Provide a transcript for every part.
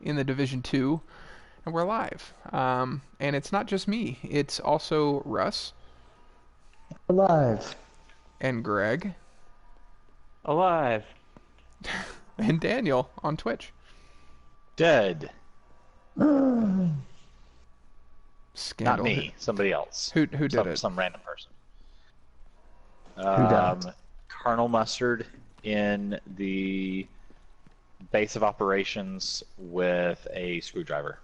in the Division 2, and we're live. And it's not just me, it's also Russ Alive. and Greg Alive. and Daniel on Twitch. Dead. Who Not Scandal. me. Somebody else. Who did it? Some random person. died? Colonel Mustard in the base of operations with a screwdriver.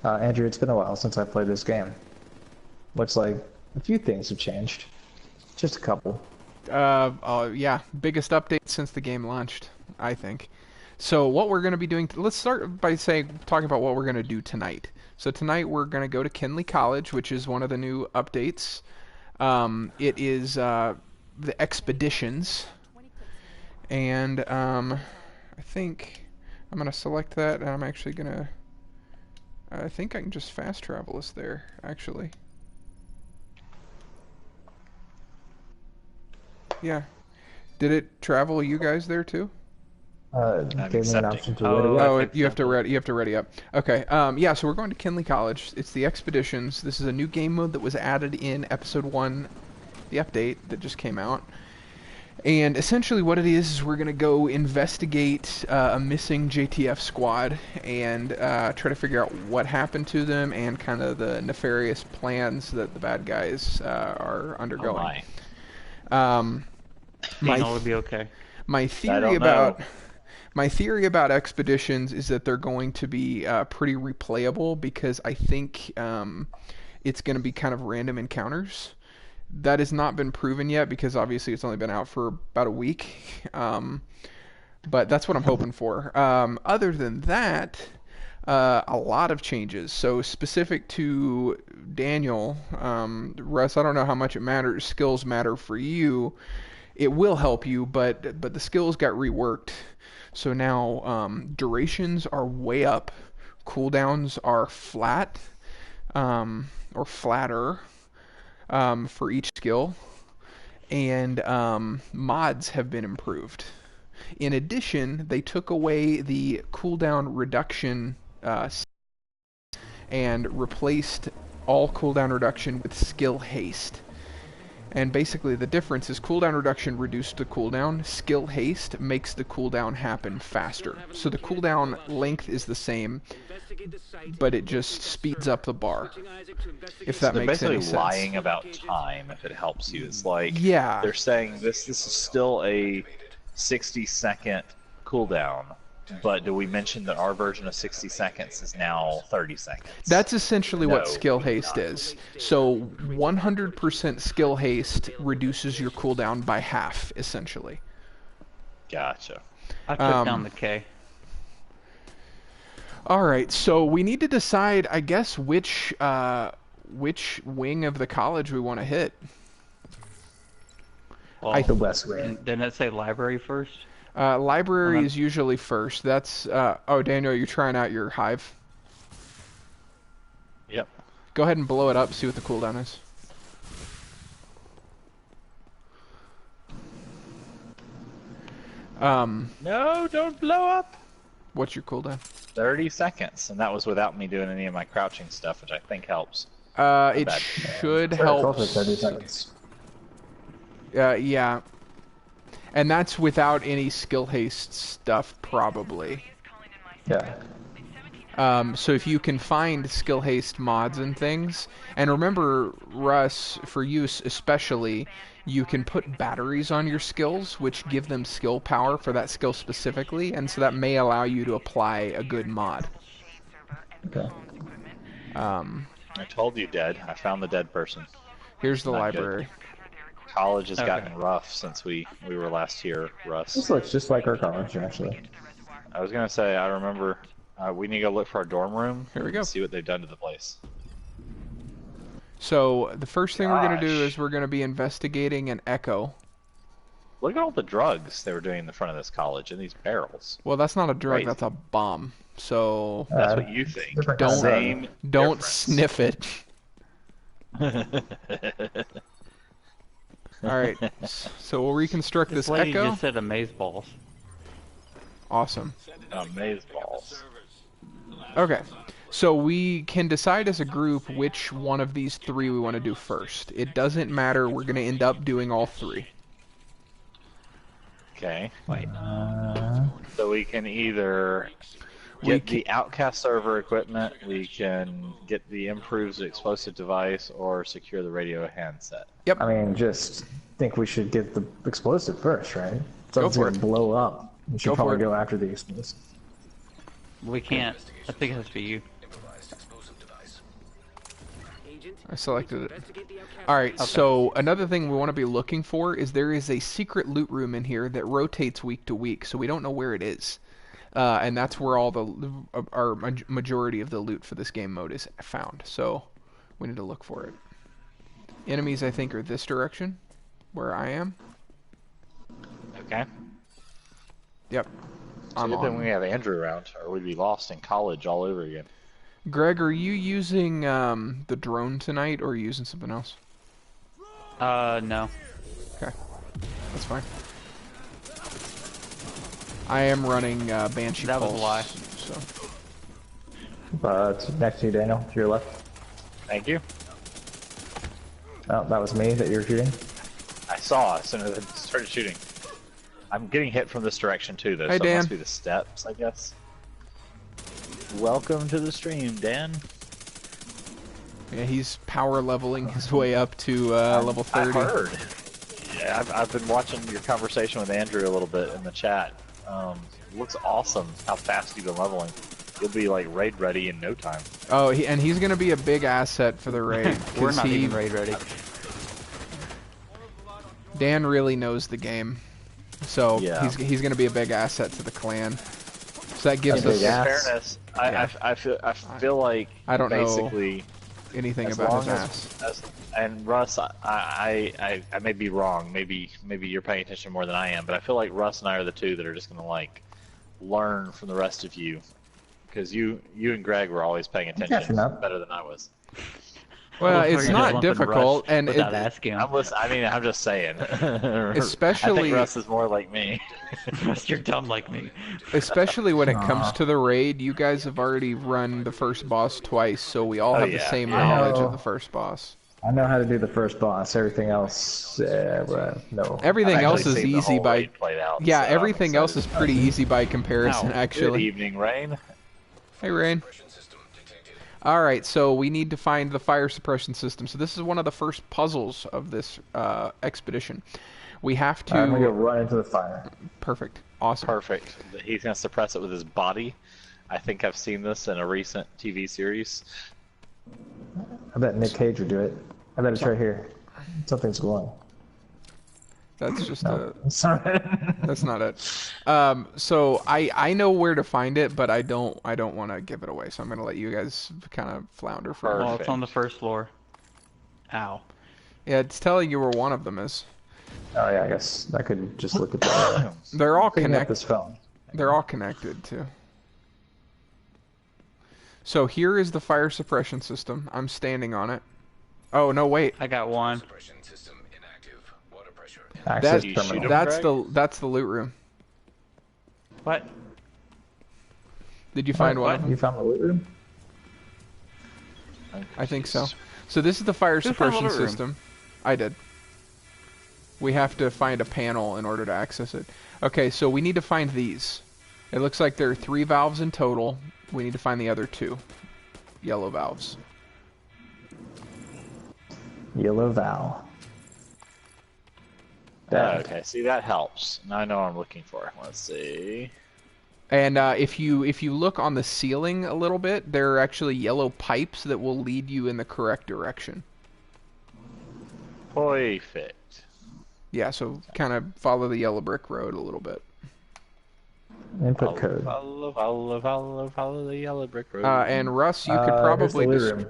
Andrew, it's been a while since I played this game. Looks like a few things have changed. Just a couple. Yeah, biggest update since the game launched, I think. So what we're going to be doing, let's start by talking about what we're going to do tonight. So tonight we're going to go to Kinley College, which is one of the new updates. It is the Expeditions, and I think I'm going to select that, and I'm actually going to, I think I can just fast travel us there, actually. Yeah. Did it travel you guys there too? Gave me an option to ready Oh, up. you have to ready up. Okay. Yeah. So we're going to Kinley College. It's the Expeditions. This is a new game mode that was added in Episode 1, the update that just came out. And essentially, what it is we're gonna go investigate a missing JTF squad and try to figure out what happened to them and kind of the nefarious plans that the bad guys are undergoing. Dino would be okay. My theory about Expeditions is that they're going to be pretty replayable because I think it's going to be kind of random encounters. That has not been proven yet because obviously it's only been out for about a week. But that's what I'm hoping for. Other than that, a lot of changes. So specific to Daniel, Russ, I don't know how much it matters. Skills matter for you. It will help you, but the skills got reworked. So now durations are way up, cooldowns are flat, or flatter for each skill, and mods have been improved. In addition, they took away the cooldown reduction and replaced all cooldown reduction with skill haste. And basically the difference is cooldown reduction reduced the cooldown, skill haste makes the cooldown happen faster. So the cooldown length is the same, but it just speeds up the bar, if that makes any sense. They're basically lying about time, if it helps you. It's like, yeah, they're saying this is still a 60-second cooldown, but do we mention that our version of 60 seconds is now 30 seconds? That's essentially what skill we do haste not. is. So 100% skill haste reduces your cooldown by half, essentially. Gotcha. I took down the K. Alright, so we need to decide, I guess, which wing of the college we want to hit. Well, The West Wing. didn't it say library first? Library is usually first. That's, oh, Daniel, you're trying out your hive. Yep. Go ahead and blow it up, see what the cooldown is. No, don't blow up! What's your cooldown? 30 seconds, and that was without me doing any of my crouching stuff, which I think helps. It bad. should It's help. also 30 seconds. Yeah. And that's without any skill haste stuff, probably. Yeah. So if you can find skill haste mods and things, and remember, Russ, for use especially, you can put batteries on your skills, which give them skill power for that skill specifically, and so that may allow you to apply a good mod. Okay. I told you, dead. I found the dead person. Here's the Not good. library. College has Okay. gotten rough since we were last here, Russ. This looks just like our college, actually. I was gonna say, I remember, we need to go look for our dorm room. Here we go. And see what they've done to the place. So the first thing we're going to do Gosh. is we're going to be investigating an echo. Look at all the drugs they were doing in the front of this college in these barrels. Well, that's not a drug, Crazy. that's a bomb. So That's what you think. different Don't- Same don't difference. sniff it. Alright, so we'll reconstruct This this lady echo. just said amazeballs. Awesome. Maze balls. Okay. So we can decide as a group which one of these three we want to do first. It doesn't matter. We're going to end up doing all three. Okay. Wait. So we can either get the Outcast server equipment, we can get the improved explosive device, or secure the radio handset. Yep. I mean, just think we should get the explosive first, right? Something's for gonna it. blow up. We should Go for probably it. go after the explosive. We can't. I think it has to be you. I selected it. Alright, so another thing we want to be looking for is there is a secret loot room in here that rotates week to week, so we don't know where it is. And that's where all our majority of the loot for this game mode is found, so we need to look for it. Enemies, I think, are this direction, where I am. Okay. Yep. So good thing we have Andrew around, or we'd be lost in college all over again. Greg, are you using the drone tonight, or are you using something else? No. Okay, that's fine. I am running Banshee That was Pulse. a lie. But it's next to you, Daniel, to your left. Thank you. Oh, that was me that you were shooting. I saw as soon as I started shooting. I'm getting hit from this direction too, though, Hey, so Dan. it must be the steps, I guess. Welcome to the stream, Dan. Yeah, he's power leveling his way up to level 30. I heard. Yeah, I've been watching your conversation with Andrew a little bit in the chat. Looks awesome how fast you've been leveling. You'll be like raid ready in no time. Oh, and he's gonna be a big asset for the raid. We're 'cause not even raid ready. Dan really knows the game, so Yeah. he's gonna be a big asset to the clan. So that gives A big us ass. Fairness, I feel like I don't know basically anything as about long his ass. and Russ, I may be wrong. Maybe you're paying attention more than I am, but I feel like Russ and I are the two that are just gonna like learn from the rest of you, because you and Greg were always paying attention catching up. better than I was. Well, Or it's you're just not lumping difficult, Russ and without asking him. I'm just saying. I Especially- think Russ is more like me. Russ, you're dumb like me. especially when it comes to the raid, you guys have already run the first boss twice, so we all Oh, have the yeah. same I knowledge know. of the first boss. I know how to do the first boss. Everything else, no. Everything I've else actually is seen the easy whole by raid played out, yeah, so I'm everything else is excited. pretty easy by comparison. Ow. Good Actually, evening, Rain. hey Rain. All right, so we need to find the fire suppression system. So this is one of the first puzzles of this expedition. We have to. I'm gonna go run into the fire. Perfect. Awesome. Perfect. He's gonna suppress it with his body. I think I've seen this in a recent TV series. I bet Nick Cage would do it. I bet it's right here. Something's glowing. That's just No, a. sorry. That's not it. So I know where to find it, but I don't want to give it away. So I'm gonna let you guys kind of flounder for. Well, it's on the first floor. Ow. Yeah, it's telling you where one of them is. Oh yeah, I guess I could just look at that. They're all Picking up connected. this phone. They're all connected too. So here is the fire suppression system. I'm standing on it. Oh no, wait. I got one. Access You shoot terminal. him? That's the loot room. What? Did you find one of them? You found the loot room? I think so. So this is the fire Who found the suppression loot room? system. I did. We have to find a panel in order to access it. Okay, so we need to find these. It looks like there are 3 valves in total. We need to find the other 2 yellow valves. Yellow Val. Okay, see that helps. Now I know what I'm looking for. Let's see. And if you look on the ceiling a little bit, there are actually yellow pipes that will lead you in the correct direction. Perfect. Yeah, so kind of follow the yellow brick road a little bit. Input code. Follow the yellow brick road. And Russ, you could Here's probably the loot room,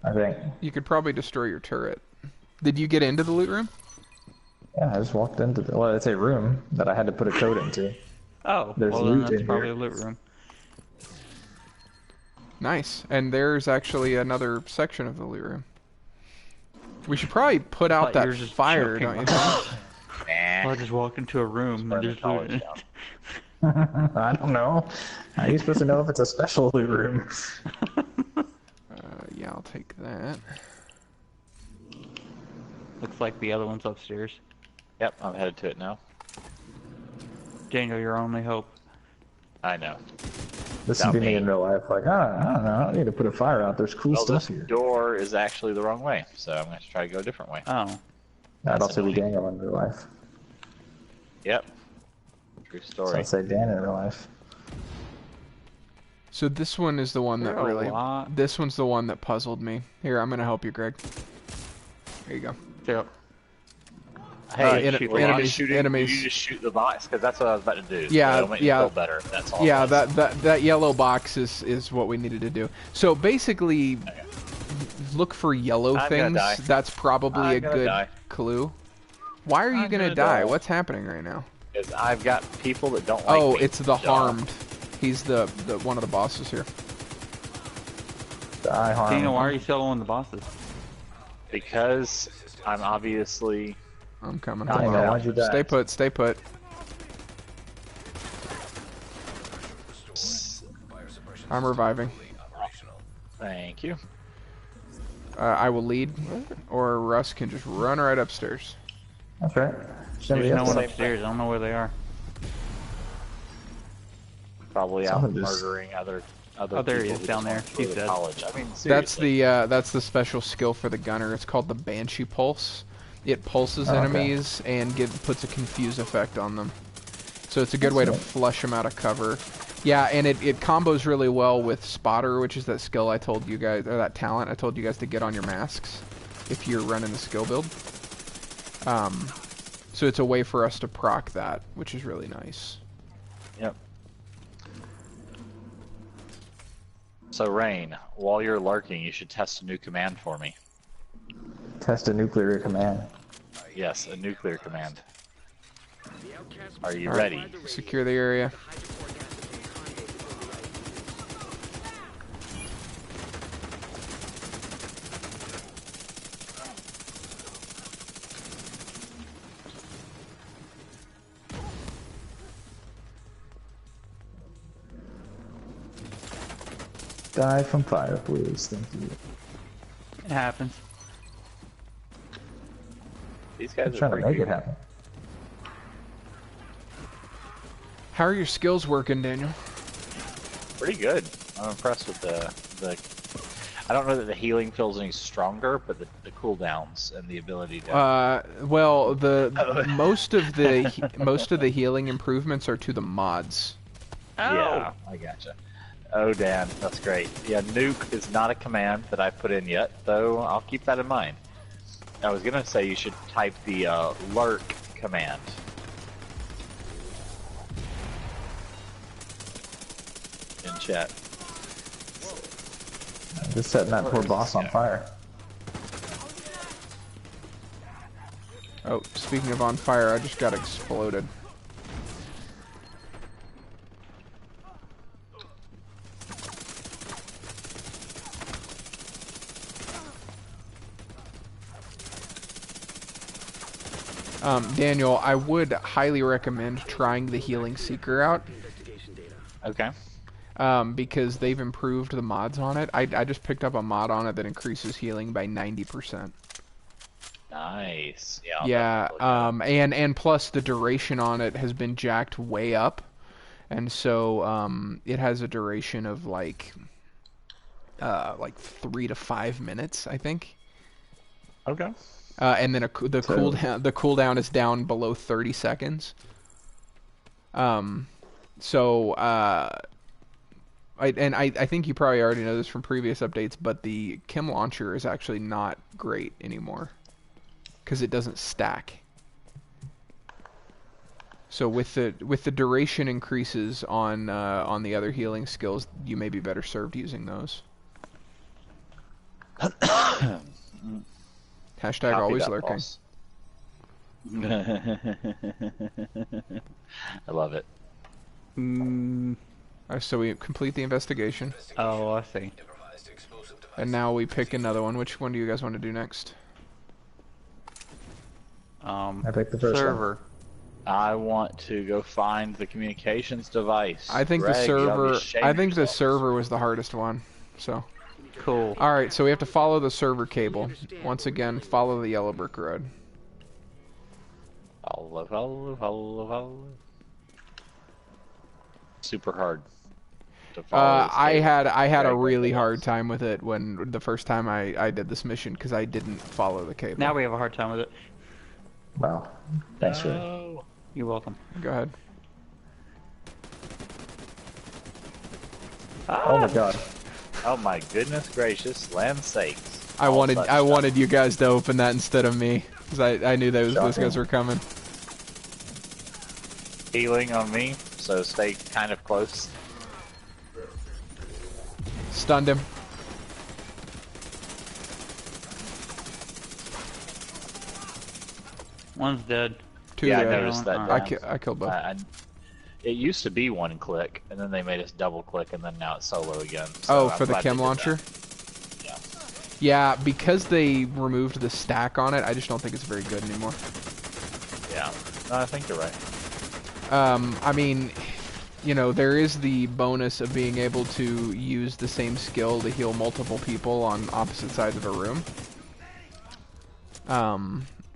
I think. you could probably destroy your turret. Did you get into the loot room? Yeah, I just walked into the. Well, it's a room that I had to put a code into. Oh, There's well then loot that's in probably here. a loot room. Nice. And there's actually another section of the loot room. We should probably put out Thought you that were just fire, joking. don't you think? Nah. Well, I just walk into a room and Burn the there's college loot. down. I don't know. How are you supposed to know if it's a special loot room? Yeah, I'll take that. Looks like the other one's upstairs. Yep, I'm headed to it now. Daniel, your only hope. I know. This Without would be me me. in real life. Like, I don't know. I don't need to put a fire out. There's cool Well, stuff this here. door is actually the wrong way, so I'm going to try to go a different way. Oh. I'd That's also be annoying. Daniel in real life. Yep. True So story. I'd say Dan in real life. So this one is the one that There are a really. lot. This one's the one that puzzled me. Here, I'm gonna help you, Greg. There you go. Yep. Hey, en- shoot were you enemies- just shooting, enemies. You just shoot the box? Because that's what I was about to do. So Yeah, it'll make me yeah. feel better. That's all. Yeah, it was. that yellow box is what we needed to do. So basically, look for yellow I'm gonna things. die. That's probably I'm a gonna good die. clue. Why are you I'm gonna gonna die? die. What's happening right now? Because I've got people that don't like Oh, me. it's the Duh. harmed. He's the one of the bosses here. Die harm. Daniel, why are you soloing the bosses? Because I'm obviously. I'm coming. Dang, Hold man, on. why'd you die? Stay put. Stay put. I'm reviving. Thank you. I will lead, or Russ can just run right upstairs. That's right. There's Somebody no else one like- upstairs. I don't know where they are. Probably out Someone just- murdering other Oh, there he people is, who down just there. want to go He's to dead. college. I mean, That's seriously. that's the special skill for the gunner. It's called the Banshee Pulse. It pulses Oh, okay. enemies and puts a confuse effect on them. So it's a good way to neat. flush them out of cover. Yeah, and it combos really well with Spotter, which is that skill I told you guys, or that talent I told you guys to get on your masks if you're running the skill build. So it's a way for us to proc that, which is really nice. Yep. So, Rain, while you're lurking, you should test a new command for me. Test a nuclear command. Yes, a nuclear command. Are you All right. ready? Secure the area. Die from fire, please. Thank you. It happens. These guys I'm are trying to pretty make good. it happen. How are your skills working, Daniel? Pretty good. I'm impressed with the. I don't know that the healing feels any stronger, but the cooldowns and the ability to. Well, the most of the healing improvements are to the mods. Yeah, I gotcha. Oh, Dan, that's great. Yeah, nuke is not a command that I put in yet, though I'll keep that in mind. I was gonna say you should type the lurk command. In chat. Just setting that poor boss on fire. Oh, speaking of on fire, I just got exploded. Daniel, I would highly recommend trying the Healing Seeker out. Okay. Because they've improved the mods on it. I just picked up a mod on it that increases healing by 90%. Nice. Yeah. I'll Yeah, definitely and plus the duration on it has been jacked way up, and so it has a duration of like 3 to 5 minutes, I think. Okay. And then the cooldown is down below 30 seconds. I think you probably already know this from previous updates, but the Chem launcher is actually not great anymore because it doesn't stack. So with the duration increases on the other healing skills, you may be better served using those. Hashtag Copy always that, lurking. boss. I love it. So we complete the investigation, Oh, I see. and now we pick another one. Which one do you guys want to do next? I picked the first server. I want to go find the communications device. I think Greg, you ought to be ashamed I think of the yourself. server was the hardest one. So, Cool. all right, so we have to follow the server cable. Once again, follow the yellow brick road. Follow. Super hard. To follow this I cable. had a Greg, really what hard else? time with it when the first time I did this mission because I didn't follow the cable. Now we have a hard time with it. Wow. Thanks for No. You're welcome. Go ahead. Oh my god. Oh my goodness gracious, land sakes. I All wanted such I stuff. wanted you guys to open that instead of me because I knew those guys Shocking. were coming. Healing on me, so stay kind of close. Stunned him. One's dead. Two Yeah, I dead. noticed that. I killed both. It used to be one click, and then they made us double click, and then now it's solo again. So Oh, I'm for the glad they chem did launcher? that. Yeah. Yeah, because they removed the stack on it, I just don't think it's very good anymore. Yeah. No, I think you're right. I mean, you know, there is the bonus of being able to use the same skill to heal multiple people on opposite sides of a room.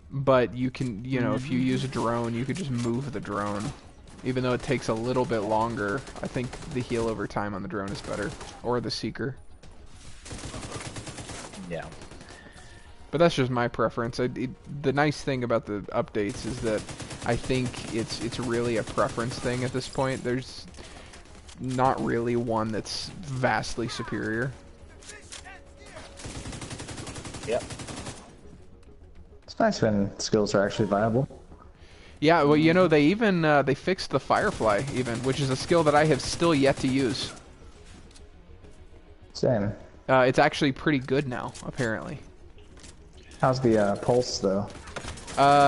But you can, you know, if you use a drone, you could just move the drone. Even though it takes a little bit longer, I think the heal over time on the drone is better. Or the Seeker. Yeah. But that's just my preference. The nice thing about the updates is that I think it's really a preference thing at this point. There's not really one that's vastly superior. Yep. It's nice when skills are actually viable. Yeah, well, you know, they even they fixed the Firefly even, which is a skill that I have still yet to use. Same. It's actually pretty good now, apparently. How's the pulse though?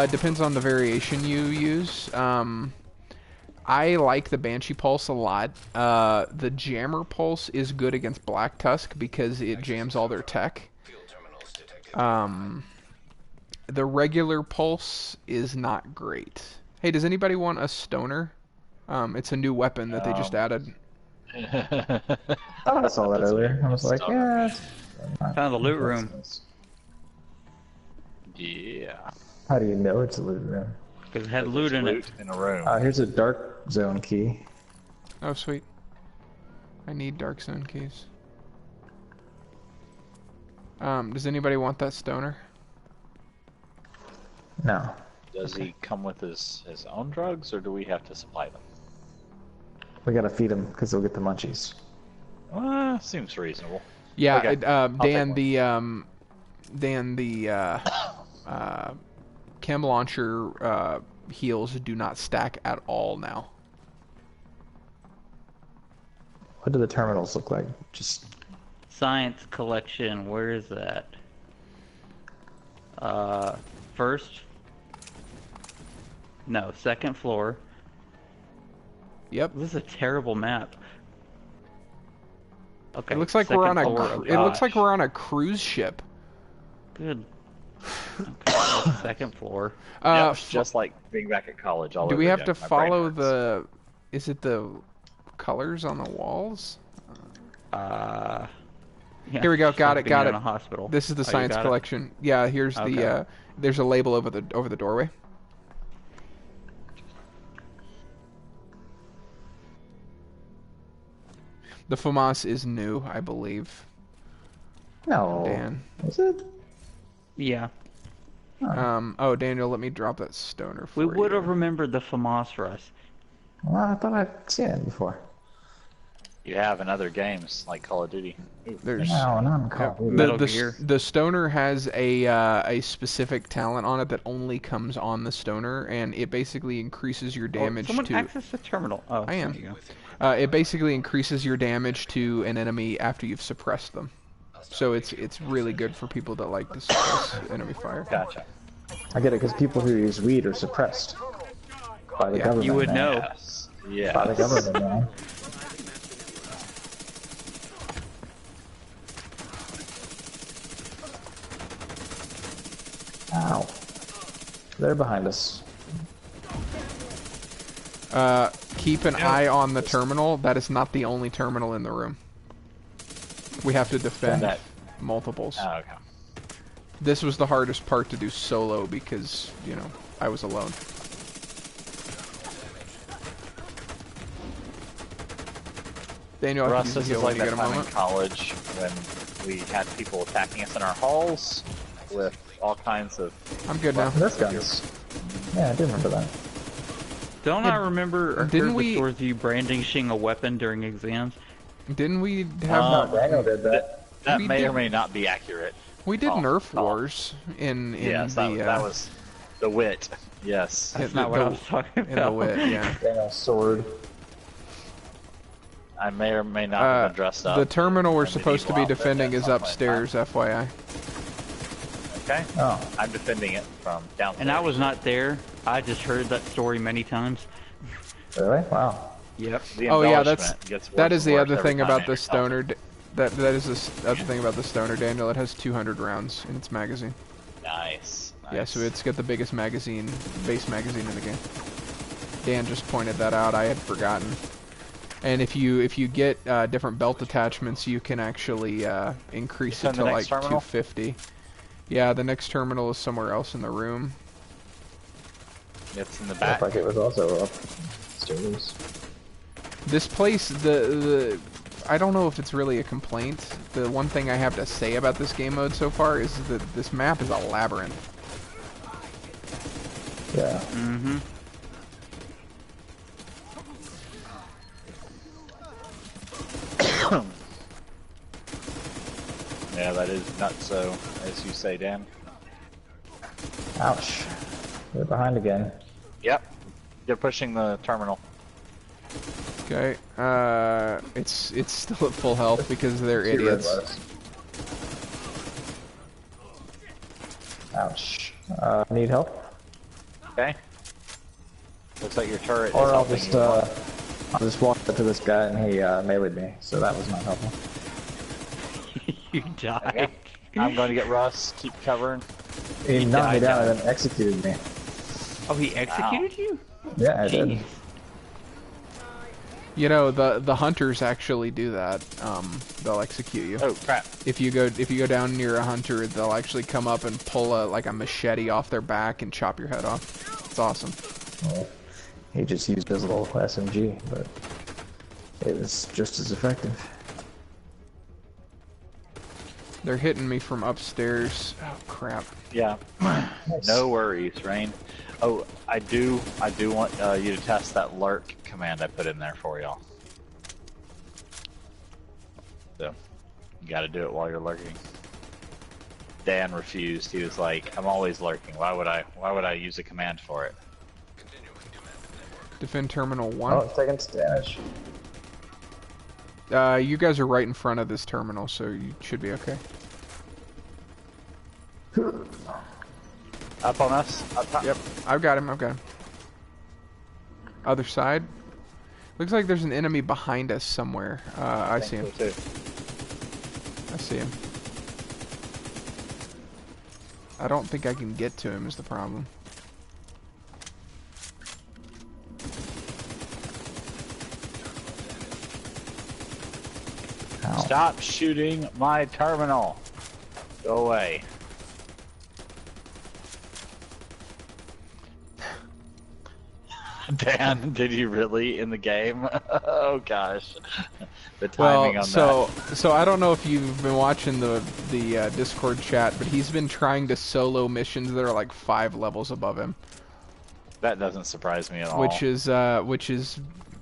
Depends on the variation you use. I like the Banshee Pulse a lot. The Jammer Pulse is good against Black Tusk because it jams all their tech. The regular Pulse is not great. Hey, does anybody want a Stoner? It's a new weapon that they just added. I thought I saw that earlier. I was like, yeah. it's not- Found the loot room. Yeah. How do you know it's a loot room? Because it had loot in it. Loot in a room. Here's a dark zone key. Oh, sweet. I need Dark Zone keys. Does anybody want that Stoner? No. Does he come with his own drugs, or do we have to supply them? We gotta feed them because they'll get the munchies. Seems reasonable. Yeah, Okay, Dan, take the chem launcher heals do not stack at all now. What do the terminals look like? Just Science collection, where is that? First? No, second floor. Yep. This is a terrible map. Okay. It looks like we're on second a. floor, oh It looks like gosh. we're on a cruise ship. Good. Okay, that's second floor. Yeah, just like being back at college. All Do over we have again. to My brain follow hurts. the? Is it the colors on the walls? Yeah, Here we go, got it, something got in it. a hospital. This is the Oh, you science got it? collection. Yeah, here's Okay. the. There's a label over the doorway. The FAMAS is new, I believe. no. Dan. Is it? Yeah. Oh, Daniel, let me drop that Stoner for We you. would have remembered the FAMAS, Russ. Well, I thought I'd seen it before. You have in other games like Call of Duty. There's No, not in Call of Duty. Metal Gear. the Stoner has a specific talent on it that only comes on the Stoner, and it basically increases your damage Someone to. access the terminal. Oh, I am. there you go. It basically increases your damage to an enemy after you've suppressed them. So it's really good for people that like to suppress enemy fire. Gotcha. I get it because people who use weed are suppressed by the Yeah, government. You would man. know. Yes. Yeah. By the government, man. Ow. They're behind us. Keep an eye on the terminal. That is not the only terminal in the room. We have to defend That- multiples. Oh, okay. This was the hardest part to do solo because, you know, I was alone. Daniel, I Russ, can use this the is heal like when you that get a time in moment. college when we had people attacking us in our halls with all kinds of. I'm good now. Nerf guns. Yeah, I do remember that. Don't I remember or didn't heard we- the stories of you brandishing a weapon during exams? Didn't we have... No, Daniel did that. That We may did- or may not be accurate. we did Oh, Nerf oh. Wars in Yes, the... that was the wit. Yes. That's the- not what the- I was talking in the about. wit, yeah. Daniel's sword. I may or may not have been dressed up. The terminal we're in a supposed to be medieval outfit defending at is some point in upstairs, FYI. time. Okay. Oh. I'm defending it from downstairs. And I was not there. I just heard that story many times. Really? Wow. Yep. The Oh yeah, embellishment gets that worse is and the worse other every thing time about Andrew the tells stoner. it. That is the other thing about the stoner, Daniel. It has 200 rounds in its magazine. Nice. Yeah, so it's got the biggest magazine, base magazine in the game. Dan just pointed that out. I had forgotten. And if you get different belt attachments, you can actually increase You it found to the like next terminal? 250. Yeah, the next terminal is somewhere else in the room. It's in the Looked back. like it was also upstairs. This place, the I don't know if it's really a complaint. The one thing I have to say about this game mode so far is that this map is a labyrinth. Yeah. Mm-hmm. Yeah, that is nutso, as you say, Dan. Ouch. They're behind again. Yep. They're pushing the terminal. Okay, it's still at full health because they're Two red idiots. bars. Ouch. Need help? Okay. Looks like your turret Or is I'll helping just, you more. I'll just walk up to this guy and he meleeed me, so that was not helpful. You died. Okay. I'm going to get Russ. Keep covering. He knocked me died, down yeah. and then executed me. Oh, he executed you? Yeah, I did. Jeez. You know, the hunters actually do that. They'll execute you. Oh crap! If you go down near a hunter, they'll actually come up and pull a machete off their back and chop your head off. It's awesome. Well, he just used his little SMG, but it was just as effective. They're hitting me from upstairs. Oh crap. Yeah. Nice. No worries, Rain. Oh, I do want you to test that lurk command I put in there for y'all. So, you got to do it while you're lurking. Dan refused. He was like, "I'm always lurking. Why would I use a command for it?" Defend terminal 1. Oh, it's taking its damage. You guys are right in front of this terminal, so you should be okay. Up on us. Up top. Yep, I've got him. Other side. Looks like there's an enemy behind us somewhere. I see him. So too. I see him. I don't think I can get to him is the problem. Ow. Stop shooting my terminal. Go away. Dan, did you really in the game? Oh gosh, the timing on so I don't know if you've been watching the Discord chat, but he's been trying to solo missions that are like 5 levels above him, that doesn't surprise me at all. which is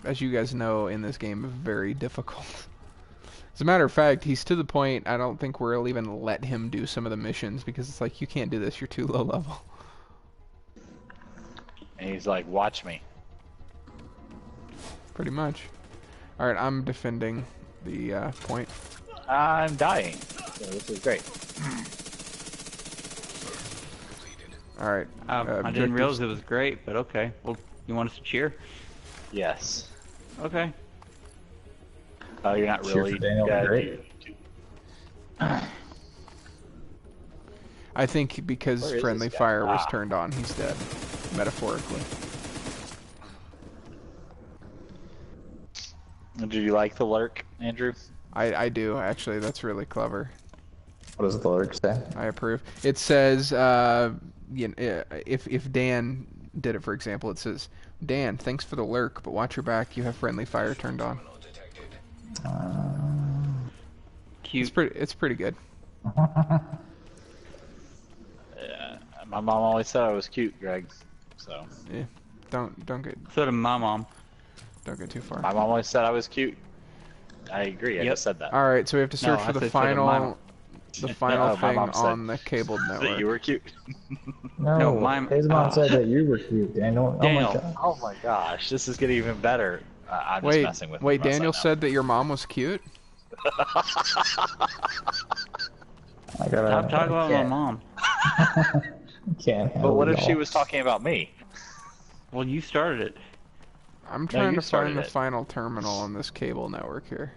as you guys know in this game very difficult. As a matter of fact, he's to the point I don't think we'll even let him do some of the missions because it's like you can't do this, you're too low level. And he's like, "Watch me." Pretty much. Alright, I'm defending the point. I'm dying. So this is great. Alright. I didn't realize it was great, but okay. Well, you want us to cheer? Yes. Okay. Oh, you're not Cheer really. for Daniel, Yeah, great. I think because Where is friendly this guy? fire was Ah. turned on, he's dead. Metaphorically. Do you like the lurk, Andrew? I do actually. That's really clever. What does the lyric say? I approve. It says, if Dan did it, for example, it says, Dan, thanks for the lurk, but watch your back. You have friendly fire turned on. Cute. It's pretty good. Yeah, my mom always said I was cute, Greg. So Yeah. Don't get So did my mom. too far. my mom always said I was cute. I agree. I Yep. just said that. All right, so we have to search No, for I the said so did my mom. final Oh, my thing mom said on the cabled That network. you were cute. No, his mom said that you were cute, Daniel. Daniel. Oh my god. Oh my gosh, this is getting even better. I'm just Wait, messing with wait. Russ, I Daniel know. said that your mom was cute. I gotta. Stop talking about my mom. Can't. But what if handle she y'all. was talking about me? Well, you started it. I'm trying you to started find the it. final terminal on this cable network here.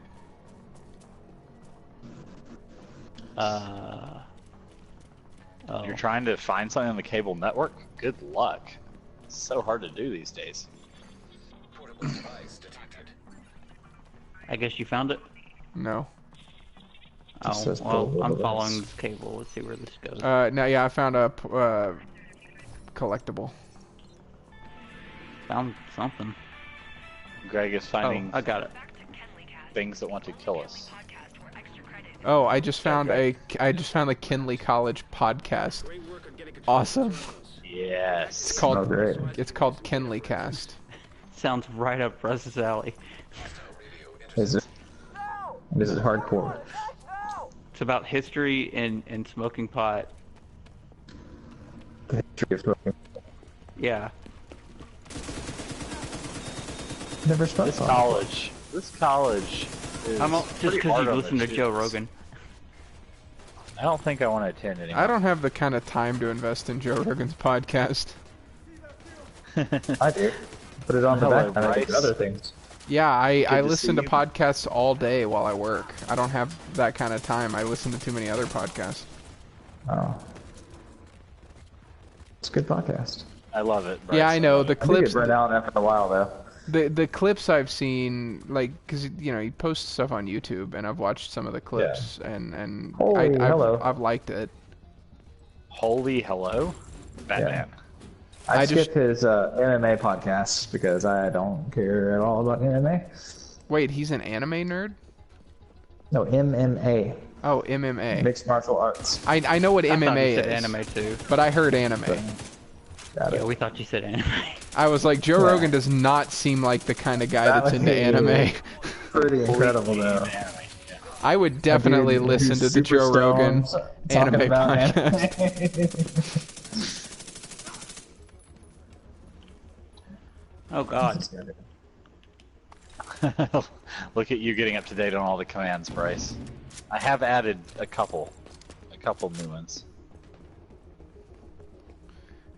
Oh. You're trying to find something on the cable network? Good luck. It's so hard to do these days. I guess you found it. No. Oh, says well, portable I'm device. following this cable. Let's see where this goes. No. Yeah, I found a collectible. Found something. Greg is Oh, finding I got it. things that want to kill us. Oh, I just found Okay. the Kinley College podcast. Awesome. Yes. It's called Oh, great. It's called Kinley Cast. Sounds right up Russ's alley. Is it hardcore? It's about history and smoking pot. The history of smoking. Yeah. Never smoked This one. college. This college is I'm just pretty because hard you on listen the to Joe students. Rogan. I don't think I want to attend anymore. I don't have the kind of time to invest in Joe Rogan's podcast. I do. Put it on the Hello, back and I do Bryce. other things. Yeah, I to listen to see you. podcasts all day while I work. I don't have that kind of time. I listen to too many other podcasts. Oh. It's a good podcast. I love it. Bryce. Yeah, I know love the it. I think clips. it burnt out after a while though. The clips I've seen, like, cause you know he posts stuff on YouTube, and I've watched some of the clips, and Holy hello. I've liked it. Holy hello, Batman. I I just- skip his MMA podcasts because I don't care at all about MMA. Wait, he's an anime nerd? No, MMA. Oh, MMA. Mixed martial arts. I know what I thought MMA you said is, anime too. but I heard anime. Got Yeah, it. we thought you said anime. I was like, Joe Yeah. Rogan does not seem like the kind of guy That that's would into be anime. Pretty incredible though. Yeah. I would definitely Dude listen who's to the super Joe Rogan stoned, anime talking about podcast. Oh God. Look at you getting up to date on all the commands, Bryce. I have added a couple new ones.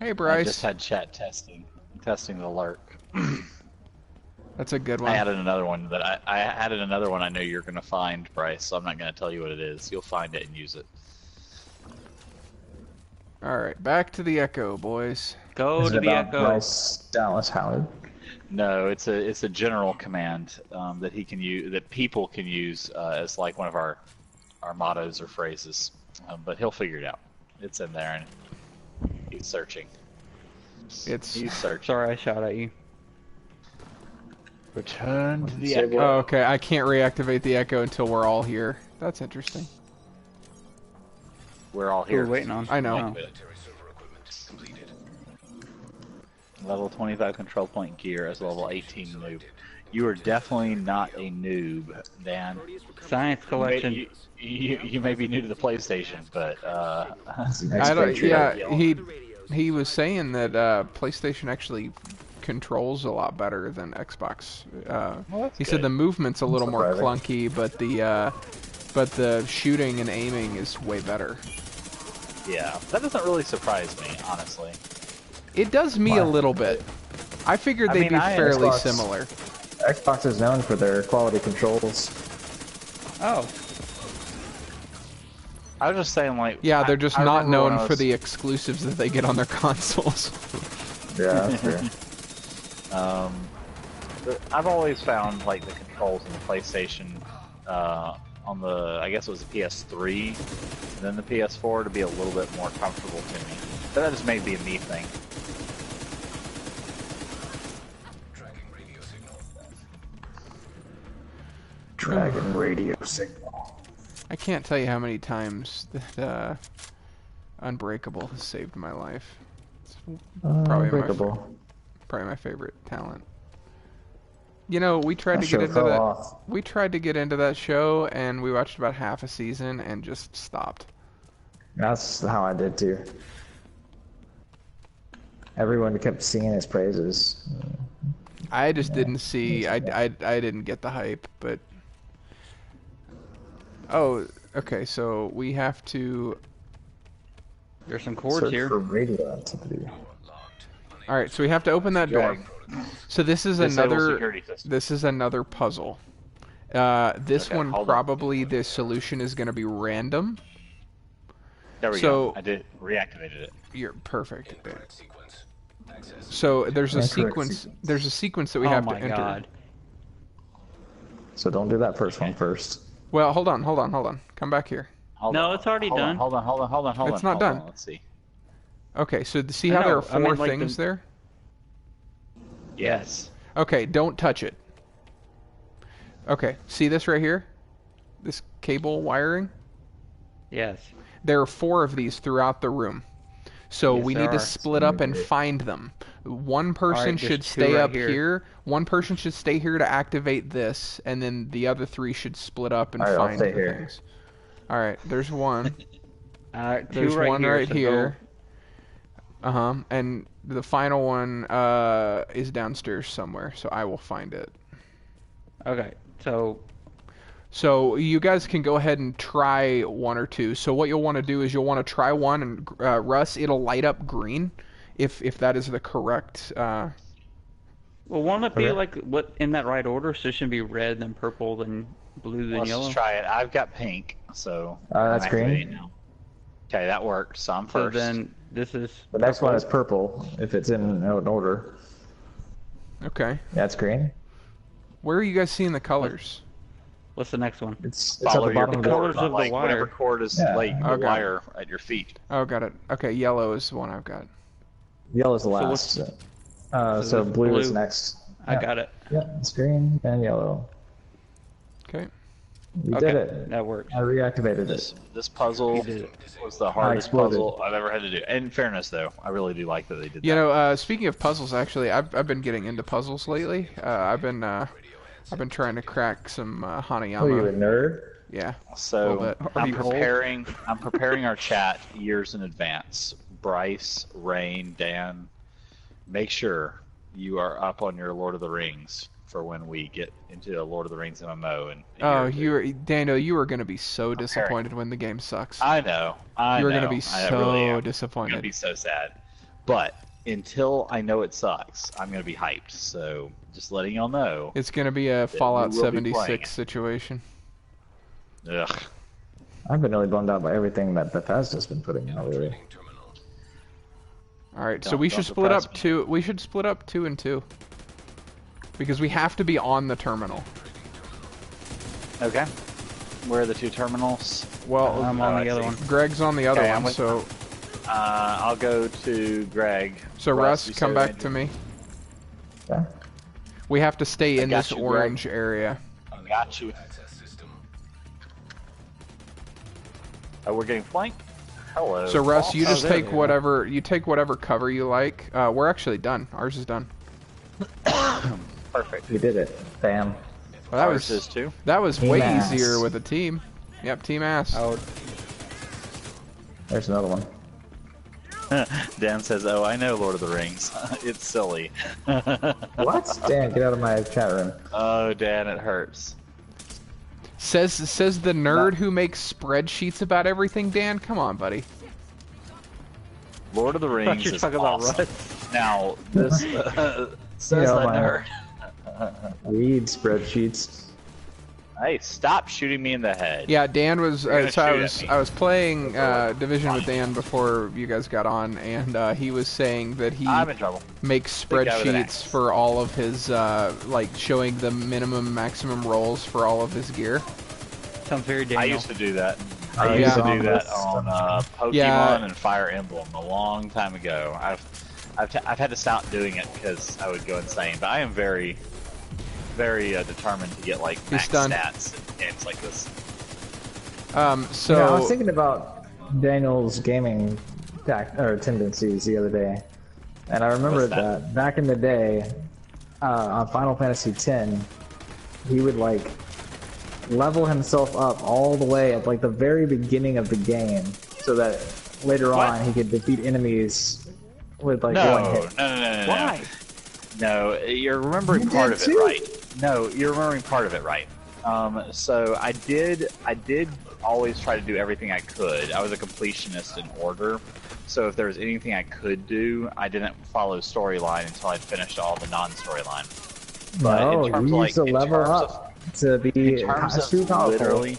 Hey, I Bryce. just had chat testing the lurk. That's a good I one. added another one that I added another one I know you're gonna find, Bryce. So I'm not gonna tell you what it is. You'll find it and use it. All right, back to the Echo, boys. Go Is to it the about Echo. Bryce Dallas Howard? No, it's a general command that he can use, that people can use as like one of our mottos or phrases. But he'll figure it out. It's in there, and he's searching. It's He's searching. Sorry, I shot at you. Return to the Say Echo. oh, okay. I can't reactivate the Echo until we're all here. That's interesting. We're all Who here. we're waiting on. I know. Oh. Level 25 control point gear as level 18 noob. You are definitely not a noob, Dan. Science collection. You may be new to the PlayStation, but I don't. Yeah, he was saying that PlayStation actually controls a lot better than Xbox. that's He said good. the movement's a little more surprising. clunky, but the shooting and aiming is way better. yeah, that doesn't really surprise me, honestly. It does me a Why? little bit. I figured I they'd mean, be I- fairly Xbox. similar. Xbox is known for their quality controls. Oh. I was just saying, like, Yeah, they're just I not remember when known I for was- the exclusives that they get on their consoles. Yeah, that's fair. I've always found like the controls in the PlayStation on the, I guess it was the PS3 and then the PS4 to be a little bit more comfortable to me. But that just may be a me thing. Dragon radio signal. I can't tell you how many times that Unbreakable has saved my life. It's probably Unbreakable. probably my favorite talent. You know, we tried That to show get into fell that. off. We tried to get into that show, and we watched about half a season and just stopped. That's how I did too. Everyone kept singing his praises. I just didn't see. I didn't get the hype, but. Oh, okay. So we have to. There's some chords Search here. for radioactivity. All right, so we have to open that door. So this is Disable another. security system. This is another puzzle. This Okay, one hold on. probably the solution is going to be random. There we So- go. I did reactivated it. You're perfect. So there's a Incorrect sequence. sequence. There's a sequence that we Oh have to my enter. god. So don't do that first one first. Well, hold on. Come back here. Hold No, on, it's already hold done. On, hold on. It's not hold done. on, let's see. Okay, so see I how there know, are I four mean, like things the- there? Yes. Okay, don't touch it. Okay, see this right here? This cable wiring? Yes. There are four of these throughout the room. So Yes, we there need to are. split up and find them. One person Alright, should there's two stay right up here. here. One person should stay here to activate this, and then the other three should split up and Alright, I'll find stay the here. things. Alright, there's one. Two There's right one here. right so here. And the final one is downstairs somewhere, so I will find it. Okay, so So you guys can go ahead and try one or two. So what you'll want to do is you'll want to try one, and Russ, it'll light up green, if that is the correct. well, won't it be Okay. like what in that right order? So it should be red, then purple, then blue, then Let's yellow. just try it. I've got pink, so That's I'm green? activating now. Okay, that worked. So I'm So first. then this is The next one is purple if it's in an order. Okay. That's green. Where are you guys seeing the colors? What's the next one? It's at Follow the your bottom of colors cord, of the like whatever wire. cord is Yeah. like the Okay. wire at your feet. Oh, got it. Okay, yellow is the one I've got. Yellow's the So last. what's- So, so blue is blue. next. I Yeah. got it. Yeah, it's green and yellow. Okay. You Okay, did it. that works. I reactivated This it. this puzzle You did it. was the hardest exploded. puzzle I've ever had to do. In fairness, though, I really do like that they did You that. know, speaking of puzzles, actually, I've been getting into puzzles lately. I've been trying to crack some Oh, you a Hanayama. nerd? Yeah. So little bit. Are I'm you old? preparing our chat years in advance. Bryce, Rain, Dan, make sure you are up on your Lord of the Rings for when we get into a Lord of the Rings MMO. And Oh, Daniel, you are going to be so disappointed when the game sucks. I know. You're going to be so I'm going to disappointed. be so sad. But until I know it sucks, I'm going to be hyped. So just letting y'all know. It's going to be a we Fallout will be playing 76 it. situation. Ugh. I've been really bummed out by everything that Bethesda's been putting out lately. All right, so Don't- we don't should split depress up me. two. We should split up 2 and 2 because we have to be on the terminal. Okay. Where are the two terminals? Well, I'm Oh, on I the other see. one. Greg's on the other Okay, I'm one, with- so I'll go to Greg. Russ, you come say back Randy? to me. Yeah. We have to stay in got this you, Greg. orange area. I got you. Oh, we're getting flanked? Hello. So Russ, you Oh, just there take they are. whatever cover you like. We're actually done. Ours is done. Perfect. We did it. Bam. Well, that Ours was is too. way Team ass. easier with a team. Yep, team ass. Oh, There's another one. Dan says, "Oh, I know Lord of the Rings. It's silly." What? Dan, get out of my chat room. Oh, Dan, it hurts. Says the nerd who makes spreadsheets about everything. Dan, come on, buddy. Lord of the I thought Rings you were is talking about awesome. Russ. Now, this says You know, that my- nerd. Read spreadsheets. Hey, stop shooting me in the head. Yeah, Dan was. You're gonna So shoot at me. I was playing Division with Dan before you guys got on, and he was saying that he I'm in trouble. makes Big guy with an spreadsheets axe. for all of his like showing the minimum, maximum rolls for all of his gear. Sounds very I Daniel. used to do that. Oh, I used to yeah. do that on Pokemon Yeah. and Fire Emblem a long time ago. I've had to stop doing it because I would go insane. But I am very, very determined to get like max stunned. stats in games like this. So I was thinking about Daniel's gaming tendencies the other day, and I remembered What's that? that back in the day on Final Fantasy X, he would like level himself up all the way at like the very beginning of the game, so that later What? on he could defeat enemies with like No, one no, hit. no. Why? No, you're remembering You part did of too. it right. No, you're remembering part of it right. So I did always try to do everything I could. I was a completionist in order. So if there was anything I could do, I didn't follow storyline until I'd finished all the non-storyline. But No, in terms you of, used to in level terms up to be in terms super of powerful. literally,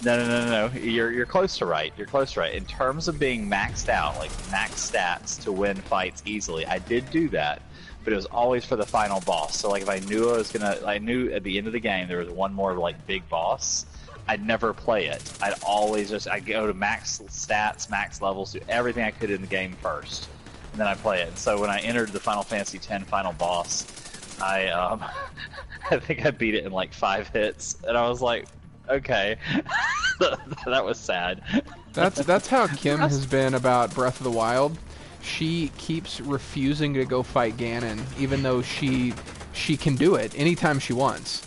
no. You're close to right. You're close to right. In terms of being maxed out, like max stats to win fights easily, I did do that, but it was always for the final boss. So like if I knew I knew at the end of the game there was one more like big boss, I'd never play it. I'd go to max stats, max levels, do everything I could in the game first, and then I play it. And so when I entered the Final Fantasy X final boss, I I think I beat it in like 5 hits, and I was like, okay, that was sad. that's how Kim has been about Breath of the Wild. She keeps refusing to go fight Ganon, even though she can do it anytime she wants.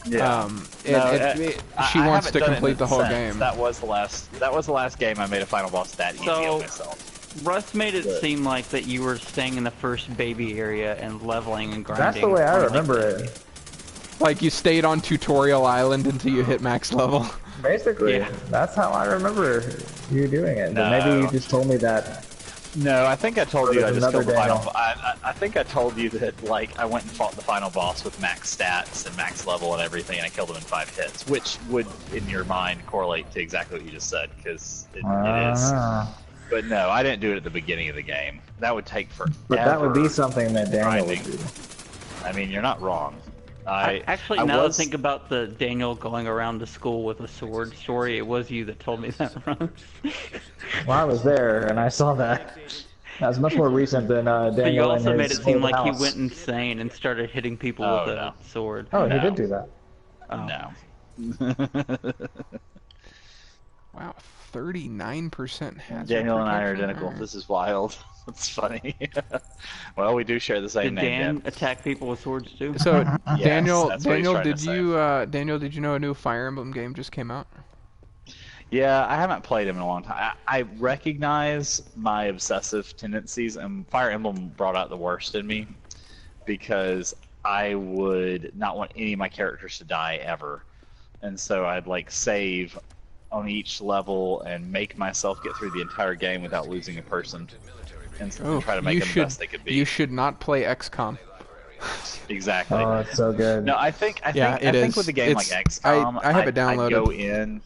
Yeah. She I wants haven't to done it complete in the whole sense. game. That was the last game I made a final boss that easy So- on myself. Russ made it Good. seem like that you were staying in the first baby area and leveling and grinding. That's the way I on, like, remember it. Like you stayed on Tutorial Island until you hit max level. Basically, Yeah. that's how I remember you doing it. But No. maybe you just told me that. No, I think I told you I There's just killed the another final. I think I told you that like I went and fought the final boss with max stats and max level and everything, and I killed him in 5 hits, which would, in your mind, correlate to exactly what you just said, because it is. Ah. But no, I didn't do it at the beginning of the game. That would take forever. But that would be something that Daniel would grinding. do. I mean, you're not wrong. Actually, I now was- that I think about the Daniel going around to school with a sword story, it was you that told me that, Russ. Well, I was there and I saw that. That's much more recent than Daniel. But you also in made his it seem old like he house. went insane and started hitting people Oh, with a no. sword. Oh, he No. did do that. Oh. No. Wow, 39% hazard. Daniel and I are protection. identical. Alright. This is wild. It's funny. Well, we do share the same Did name. Dan Dan. attack people with swords too? So Daniel, that's what he's trying to say. Daniel, did you know a new Fire Emblem game just came out? Yeah, I haven't played him in a long time. I recognize my obsessive tendencies, and Fire Emblem brought out the worst in me because I would not want any of my characters to die ever, and so I'd like save on each level and make myself get through the entire game without losing a person, and Oh, try to make you them the should best they could be. you should not play XCOM. Exactly. Oh, it's so good. No, I think Yeah, it think is. with a game like It's- XCOM, I have it I'd downloaded. go in.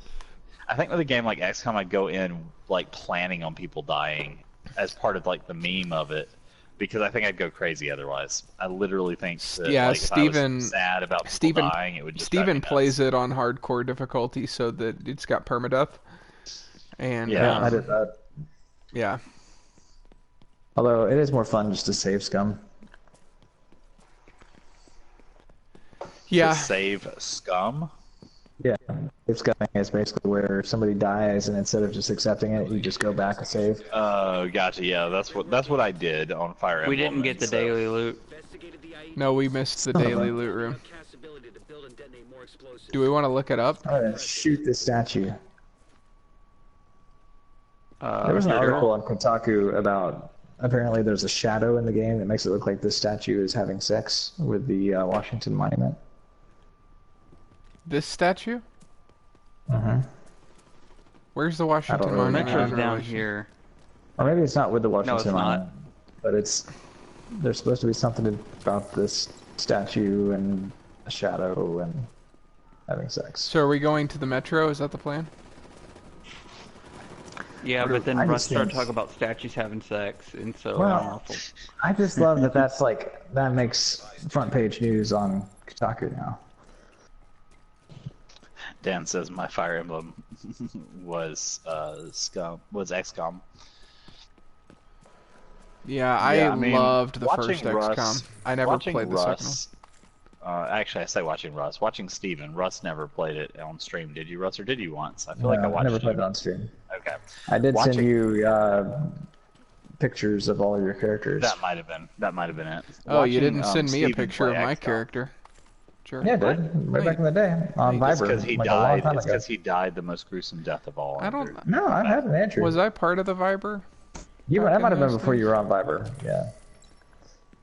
I think with a game like XCOM, I'd go in like planning on people dying as part of like the meme of it, because I think I'd go crazy otherwise. I literally think that Yeah, like, if I Steven- was sad about people Steven dying, it would just drive Steven me nuts. plays it on hardcore difficulty so that it's got permadeath. And Yeah. I did that. yeah. Although it is more fun just to save scum. Yeah. To save scum. Yeah, save scumming is basically where somebody dies, and instead of just accepting it, you just go back and save. Oh, gotcha. Yeah, that's what I did on Fire Emblem. We didn't get and the so- daily loot. No, we missed the Son of daily a- loot room. Do we want to look it up? I'm gonna shoot this statue. Uh, There was an sure. article on Kotaku about apparently there's a shadow in the game that makes it look like this statue is having sex with the Washington Monument. This statue? Uh-huh. Where's the Washington really know. Monument? Metro's in down relation? here. Or maybe it's not with the Washington it's not. Monument, but it's there's supposed to be something about this statue and a shadow and having sex. So are we going to the metro? Is that the plan? Yeah, but then I Russ just started think- talking about statues having sex, and so Well, I'm awful. I just love that that's like, that makes front page news on Kotaku now. Dan says my Fire Emblem was XCOM. Yeah, Yeah, I mean, loved the watching first Russ- XCOM. I never watching played the second one. Russ, actually, I say watching Russ. Watching Steven. Russ never played it on stream, did you, Russ? Or did you once? I feel like I watched never it. played it on stream. Okay. I did send Watching- you pictures of all your characters. That might have been it. Oh, you Watching, didn't send me a Steven picture of play my XCOM. character. Sure. Yeah, I did. Right back in the day on It's Viber. because he like a long died. time It's ago. because he died the most gruesome death of all. I don't. No, I had an Andrew. Was I part of the Viber? You, back that in might have been those before days? you were on Viber. Yeah.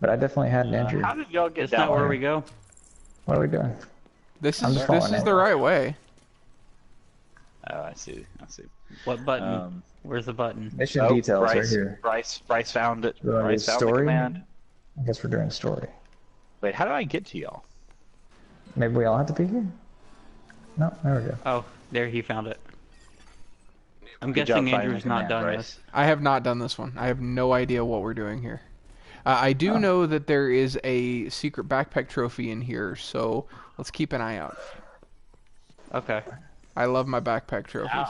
But I definitely had an Andrew. How did y'all get It's down not where there? we go. What are we doing? This I'm is just following this is it. the right way. Oh, I see. What button? Where's the button? Mission Oh, details Bryce, right here. Bryce found it. You wanna do Bryce found the story? command. I guess we're doing story. Wait, how do I get to y'all? Maybe we all have to be here? No, there we go. Oh, there he found it. I'm Good job guessing finding Andrew's the not command, done Bryce. this. I have not done this one. I have no idea what we're doing here. I do know that there is a secret backpack trophy in here, so let's keep an eye out. Okay. I love my backpack trophies.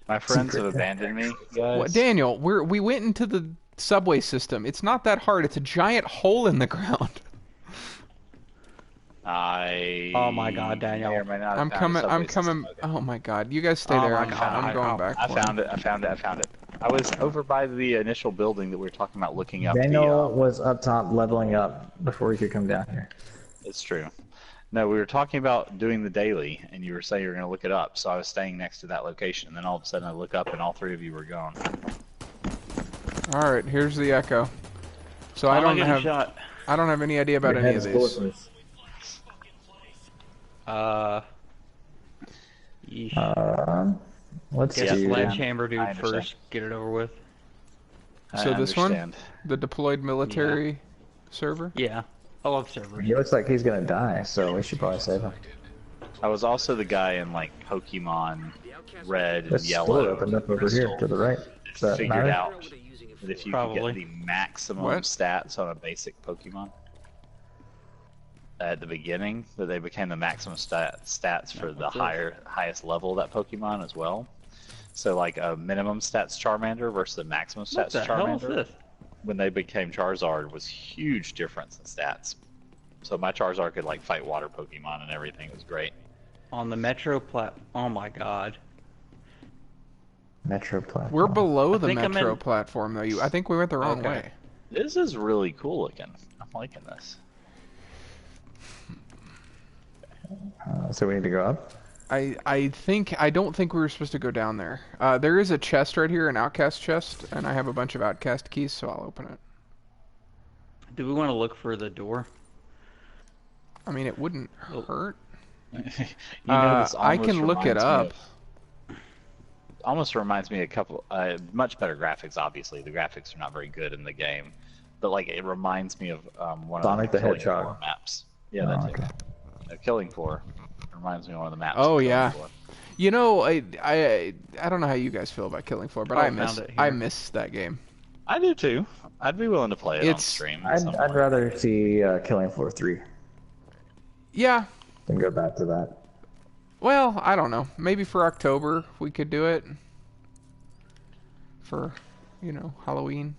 My friends Secret. have abandoned me, guys. What, Daniel? We went into the subway system. It's not that hard. It's a giant hole in the ground. Oh my God, Daniel. may or may not have I'm found coming. a I'm subway coming. system. Okay. Oh my God! You guys stay Oh there. my I'm God. going back. I for it. found it. I was over by the initial building that we were talking about looking up Daniel the... was up top leveling up before he could come down here. It's true. No, we were talking about doing the daily, and you were saying you were going to look it up, so I was staying next to that location, and then all of a sudden I look up and all three of you were gone. All right. Here's the echo. So I I'm don't getting have. shot. I don't have any idea about Your any of head's these. bulletproof. Yeesh. Let's Guess do. sledgehammer dude I understand. first. Get it over with. So I this one? understand. The deployed military server. Yeah. I love servers. He looks like he's gonna die, so we should probably save him. I was also the guy in like Pokemon Red and This Yellow. door opened up over here to the right. Does that Figured matter? out that if you Probably. could get the maximum What? stats on a basic Pokemon at the beginning, that they became the maximum stats for the highest level of that Pokemon as well. So like a minimum stats Charmander versus a maximum What stats the hell is Charmander. this? When they became Charizard was huge difference in stats. So my Charizard could like fight water Pokemon and everything. It was great. On the Metro Oh my God. Metro platform. We're below the think I'm metro in- platform, though. I think we went the wrong Okay. way. This is really cool looking. I'm liking this. So we need to go up. I don't think we were supposed to go down there. There is a chest right here, an outcast chest, and I have a bunch of outcast keys, so I'll open it. Do we want to look for the door? I mean, it wouldn't Oh. hurt. You I almost can look it reminds me up. Almost reminds me a couple, much better graphics. Obviously, the graphics are not very good in the game, but like it reminds me of one Sonic of the the Killing Hedgehog. Floor maps. Yeah, Oh, that's okay. it. Killing Floor reminds me of one of the maps. Oh, of Killing yeah. Floor. You know, I don't know how you guys feel about Killing Floor, but Oh, I found it here. I miss that game. I do too. I'd be willing to play it on It's- stream. I'd rather see Killing Floor 3 Yeah. than go back to that. Well, I don't know. Maybe for October we could do it. For, Halloween.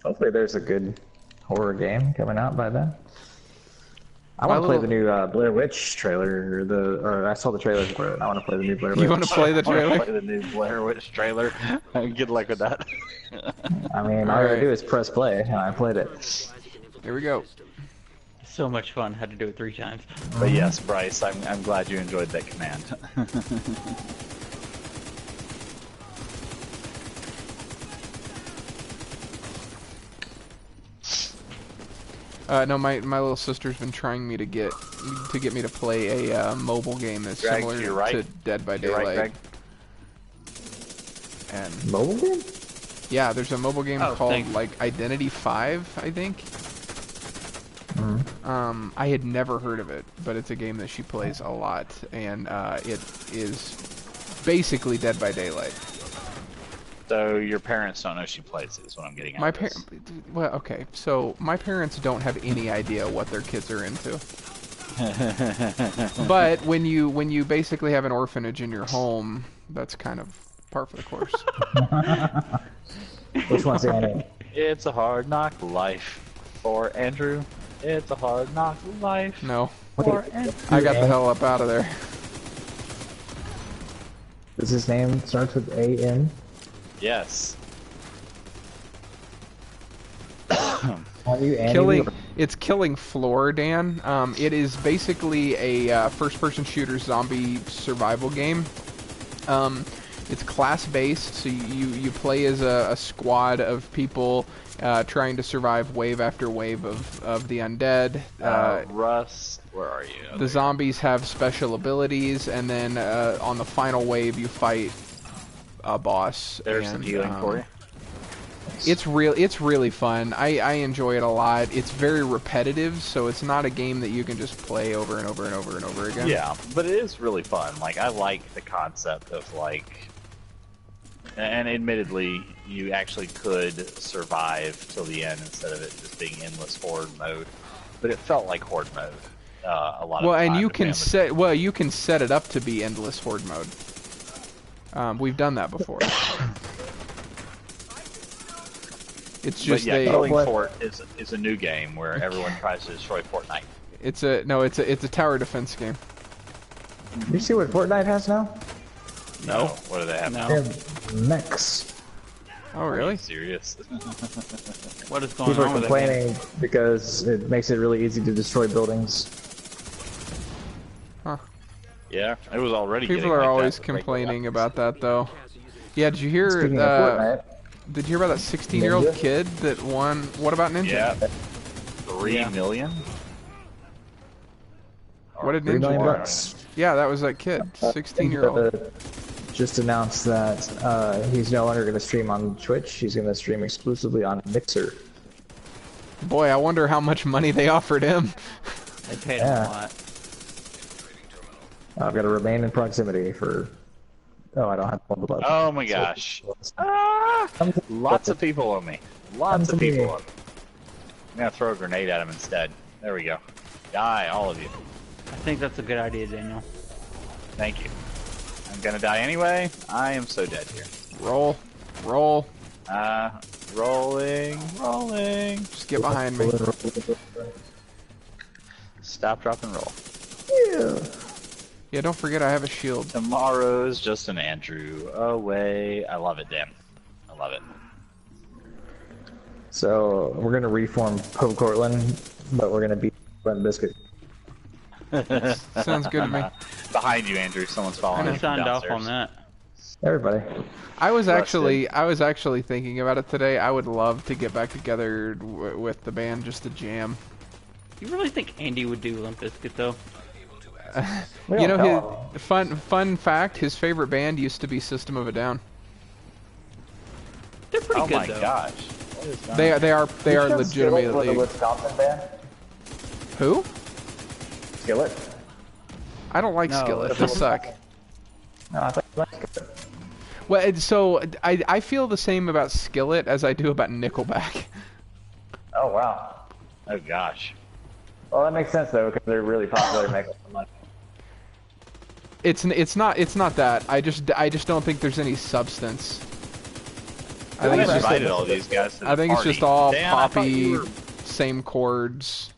Hopefully there's a good horror game coming out by then. I My want to play little- the new Blair Witch trailer, or I saw the trailer for it. I want to play the new Blair Witch. You want to play the I wanna trailer? play the new Blair Witch trailer. Good luck with that. I mean, all I gotta do is press play, and I played it. Here we go. So much fun. Had to do it 3 times. But yes, Bryce, I'm glad you enjoyed that command. No, my little sister's been trying me to get me to play a mobile game that's Greg, similar you're right. to Dead by You're Daylight. right, Greg. And Mobile game? yeah, there's a mobile game Oh, called thanks. like Identity 5, I think. I had never heard of it, but it's a game that she plays a lot, and it is basically Dead by Daylight. So your parents don't know she plays it, is what I'm getting at. My parents, well, okay, so my parents don't have any idea what their kids are into. But when you basically have an orphanage in your home, that's kind of par for the course. Which one's Annie? It's a hard knock life for Andrew. It's a hard knock life. No, For Andrew. I got the hell up out of there. Does his name starts with A-N? Yes. Are you Annie? It's Killing Floor, Dan. It is basically a first-person shooter zombie survival game. It's class-based, so you play as a squad of people trying to survive wave after wave of the undead. Russ, where are you? The zombies have special abilities, and then on the final wave you fight a boss. There's and, some healing for you. It's really fun. I enjoy it a lot. It's very repetitive, so it's not a game that you can just play over and over and over and over again. Yeah, but it is really fun. Like, I like the concept of, like... And admittedly, you actually could survive till the end instead of it just being endless horde mode. But it felt like horde mode a lot of the time. And you can set it up to be endless horde mode. We've done that before. It's just Killing Fort is a new game where everyone tries to destroy Fortnite. It's a tower defense game. You see what Fortnite has now? No. What do they have No. They have mechs. Oh Are really? you serious? What is going People on are with it? complaining because it makes it really easy to destroy buildings. Yeah, it was already. People getting are like always that. complaining about that though. Yeah, did you hear? Speaking of Fortnite, Did you hear about that 16-year-old Ninja? kid that won? What about Ninja? Yeah. 3 million? What did $3 Ninja million win? bucks. Yeah, that was that kid, 16-year-old. Just announced that he's no longer going to stream on Twitch. He's going to stream exclusively on Mixer. Boy, I wonder how much money they offered him. They paid him a lot. I've got to remain in proximity for... Oh, I don't have one left. Oh my gosh. Lots of people on me. Lots of people on me. I'm going to throw a grenade at him instead. There we go. Die, all of you. I think that's a good idea, Daniel. Thank you. I'm gonna die anyway. I am so dead here. Roll. Rolling. Just get behind me. Stop, drop, and roll. Yeah, don't forget I have a shield. Tomorrow's just an Andrew away. I love it, Dan. I love it. So, we're going to reform Pope Cortland, but we're going to beat Lemon Biscuit. Sounds good to me. Behind you, Andrew. Someone's following you I from signed off downstairs. on that. Everybody. I was actually thinking about it today. I would love to get back together with the band just to jam. You really think Andy would do Limp Bizkit though? You know, his fun fact: his favorite band used to be System of a Down. They're pretty Oh good my though. gosh. What is that? They are legitimately. Wisconsin band? Who? Skillet? I don't like No, Skillet. it's- They suck. No, I thought you liked Skillet. Well, so I feel the same about Skillet as I do about Nickelback. Oh, wow. Oh gosh. Well, that makes sense, though, because they're really popular and make a lot of money. It's not that. I just don't think there's any substance. I think I it's just invited all these guys to the I think it's party. just all Dan, I thought you poppy, were- same chords.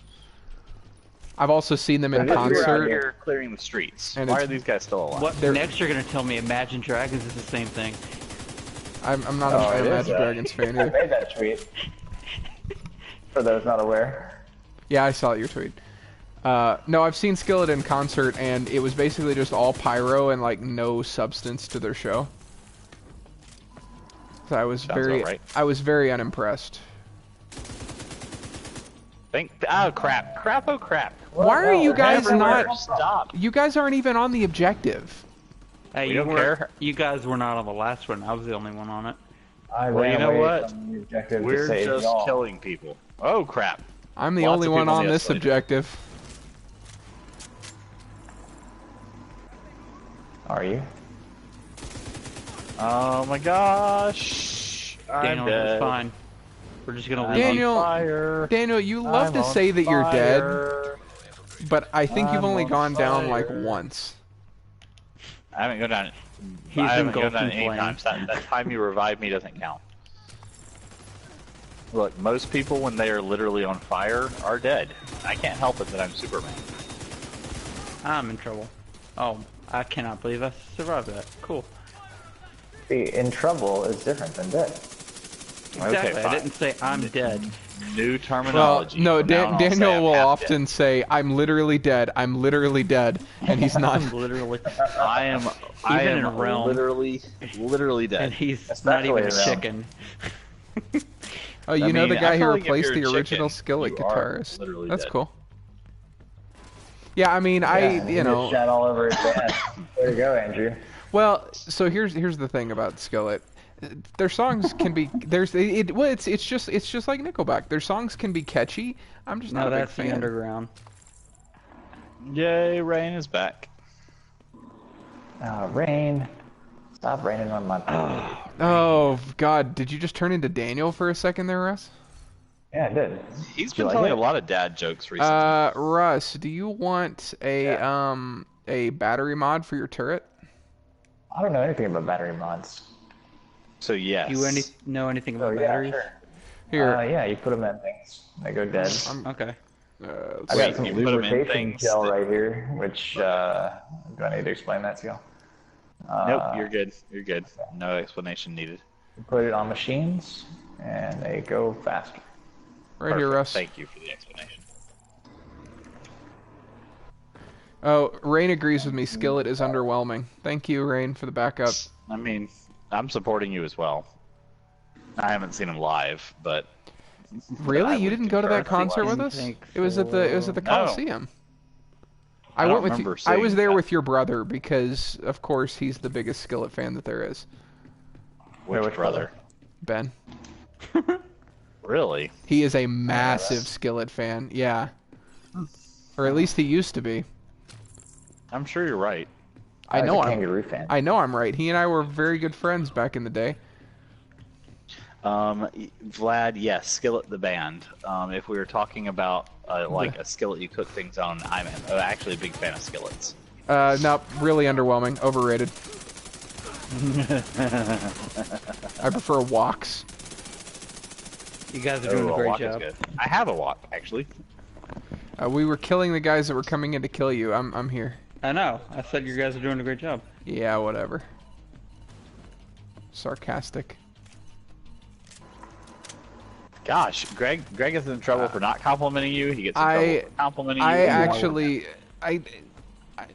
I've also seen them in I thought you were out concert. here clearing the streets. And Why it's- are these guys still alive? What They're- next? You're gonna tell me Imagine Dragons is the same thing? I'm not Oh, a it is, Imagine Dragons fan I either. made that tweet. For those not aware. Yeah, I saw your tweet. No, I've seen Skillet in concert, and it was basically just all pyro and like no substance to their show. So I was Sounds very unimpressed. Oh crap! Oh crap! Why are you guys Everywhere, not? Stop! You guys aren't even on the objective. Hey, We you don't were. care. You guys were not on the last one. I was the only one on it. I Well, you ran know away what? from the objective to We're save just y'all. killing people. Oh crap! I'm the Lots only of one people on the this escalator. objective. Are you? Oh my gosh! I'm Daniel, dead. it's fine. We're just gonna I'm leave Daniel- on fire. Daniel, you love I'm to on say that you're dead, fire. but I think you've I'm only on gone down like fire. once. I haven't gone down. He's I haven't gone engulfed down in any flames. times. That time you revived me doesn't count. Look, most people when they are literally on fire are dead. I can't help it that I'm Superman. I'm in trouble. Oh, I cannot believe I survived that. Cool. See, in trouble is different than dead. Exactly. I fine. didn't say I'm dead. New Well, terminology. no, From now on, I'll say Daniel I'm will half often say, "I'm literally dead. I'm literally dead," and he's not. I'm literally. dead. I am in Realm. literally And dead. he's not Especially even a around- chicken. Oh, you I know mean, the I guy who feel like if replaced you're the a original chicken, Skillet you are guitarist. literally That's dead. cool. Yeah, I mean, Yeah, he just shat all over his band. Way to go, Andrew. Well, so here's the thing about Skillet. Their songs can be it's just like Nickelback. Their songs can be catchy. I'm just not No, a big that's the fan. underground. Yay, Rain is back. Rain. Stop raining on my parade. Oh God, did you just turn into Daniel for a second there, Russ? Yeah, I did. He's Did you been like telling it? a lot of dad jokes recently. Russ, do you want a battery mod for your turret? I don't know anything about battery mods. So yes. Do you know anything about Oh, yeah, batteries? sure. Here, Yeah, you put them in things. They go dead. Okay. let's I Wait, got some you put 'em in lubrication things gel that- right here, which, do I need to explain that to you? Nope, you're good. You're good. No explanation needed. You put it on machines, and they go faster. right here, Perfect. Russ. Thank you for the explanation. Oh, Rain agrees with me. Skillet is underwhelming. Thank you, Rain, for the backup. I mean, I'm supporting you as well. I haven't seen him live, but Really, I you would didn't go to that concur concert with Didn't us? think It was at the so. Coliseum. I I don't went with you. remember I was seeing there that. with your brother because, of course, he's the biggest Skillet fan that there is. which which brother? Ben. Really? He is a massive Skillet fan. Yeah. Or at least he used to be. I'm sure you're right. I was know a I'm. Kangaroo fan. I know I'm right. He and I were very good friends back in the day. Vlad, yes, Skillet the band. If we were talking about like a skillet you cook things on, I'm actually a big fan of skillets. No, really underwhelming. Overrated. I prefer woks. You guys are doing a Oh, great wok is job. good. I have a wok actually. We were killing the guys that were coming in to kill you. I'm here. I know. I said you guys are doing a great job. Yeah, whatever. Sarcastic. Gosh, Greg is in trouble for not complimenting you. He gets in trouble for complimenting you. I actually,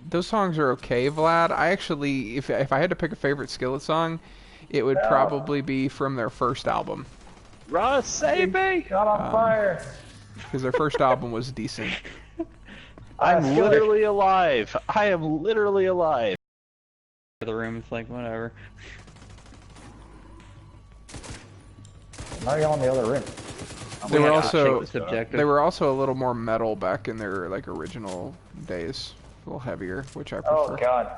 those songs are okay, Vlad. I actually, if I had to pick a favorite Skillet song, it would probably be from their first album, Russ, save me! Got on fire! because their first album was decent. I'm Skillet. literally alive. I am literally alive. The room is like whatever. Now you're on the other rim. They were gotta also check the subjective. they were also a little more metal back in their like original days, a little heavier, which I prefer. Oh god.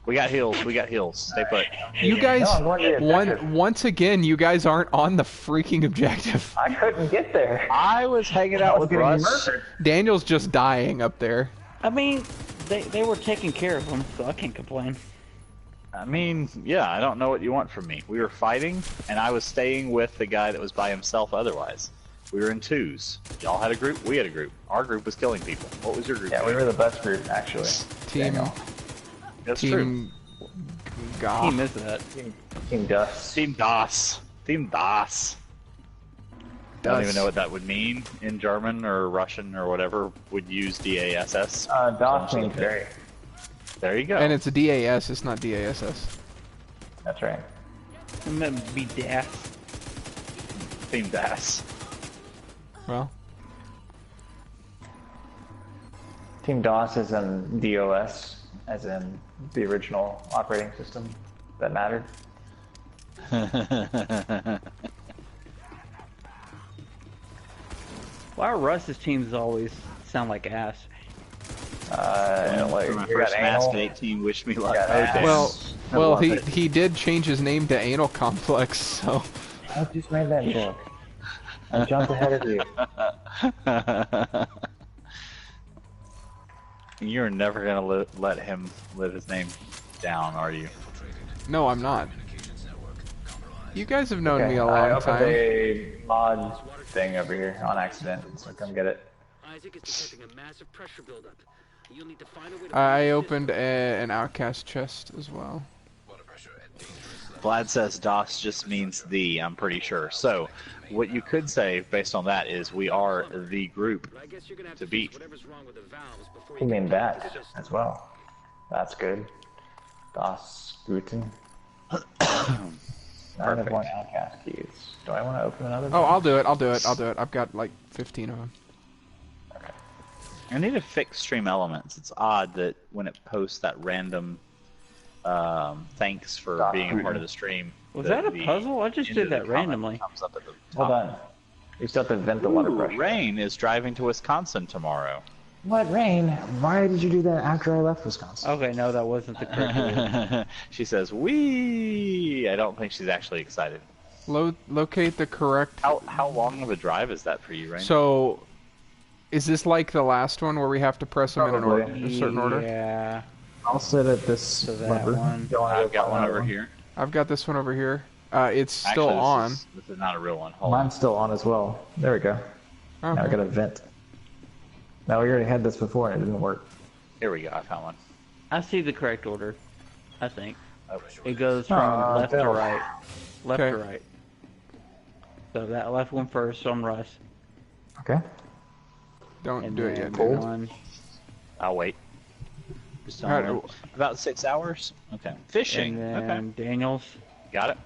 We got heals. We got heals. Stay put. You guys, No, I'm going to the objective. once again, you guys aren't on the freaking objective. I couldn't get there. I was hanging I out was with getting Russ. murdered. Daniel's just dying up there. I mean, they were taking care of them, so I can't complain. I mean, yeah, I don't know what you want from me. We were fighting, and I was staying with the guy that was by himself otherwise. We were in twos. Y'all had a group, we had a group. Our group was killing people. What was your group? Yeah, we were the best group, actually. Team, Daniel. That's true. team, Goth. Team is that. Team Dust. Team DOS. Team DOS. I don't even Dust. know what that would mean in German or Russian or whatever would use DASS. DOS means very. There you go. And it's a DAS, it's not DASS. That's right. It meant to be DAS. Team DAS. Well, Team DOS is in DOS, as in the original operating system that mattered. Why are Russ's teams always sound like ass? Like, For my you got first Mass anal. 18, wish me luck. Yeah, Oh, damn. I Well, love he it. he did change his name to Anal Complex, so I just made that joke. I jumped ahead of you. You're never gonna let him live his name down, are you? no, I'm not. You guys have known Okay, me a I long opened time. a mod thing over here on accident, so come get it. Isaac is detecting a massive pressure buildup. You'll need to find a way to I opened an outcast chest as well. Vlad says DOS just means the, I'm pretty sure. So, what you could say based on that is we are the group I guess you're gonna have to to beat. fix whatever's wrong with the valves before You you mean can that get to this- as well. That's good. Das Guten. 9 of 1 outcast keys. Do I want to open another Oh, one? I'll do it. I'll do it. I'll do it. I've got like 15 of them. I need to fix Stream Elements. It's odd that when it posts that random thanks for Doc being a part of Putin. the stream. Was that a puzzle? I just end did of the that comment randomly. Comes up at the Hold top. on. You still have to vent the water Ooh, pressure. Rain is driving to Wisconsin tomorrow. What, Rain? Why did you do that after I left Wisconsin? Okay, no, that wasn't the correct word. She says, "Wee." I don't think she's actually excited. Locate the correct. How long of a drive is that for you, Rain? So, is this like the last one where we have to press them in an order, Probably. a certain order? Yeah. I'll sit at this So that lever. one. You wanna I've got go one find over that here. I've got this one over here. It's still Actually, on. This is not a real one. Hold on. Mine's still on as well. There we go. Oh, Now I got a vent. Now we already had this before and it didn't work. Here we go. I found one. I see the correct order. I think. Oh, It goes from left to Bill. right. Left Okay. to right. So that left one first on Russ. Okay. don't And do it then yet. dude. one. I'll wait. Just Alright, tell me when. About 6 hours. Okay. Fishing. And then Okay. Daniels. Got it.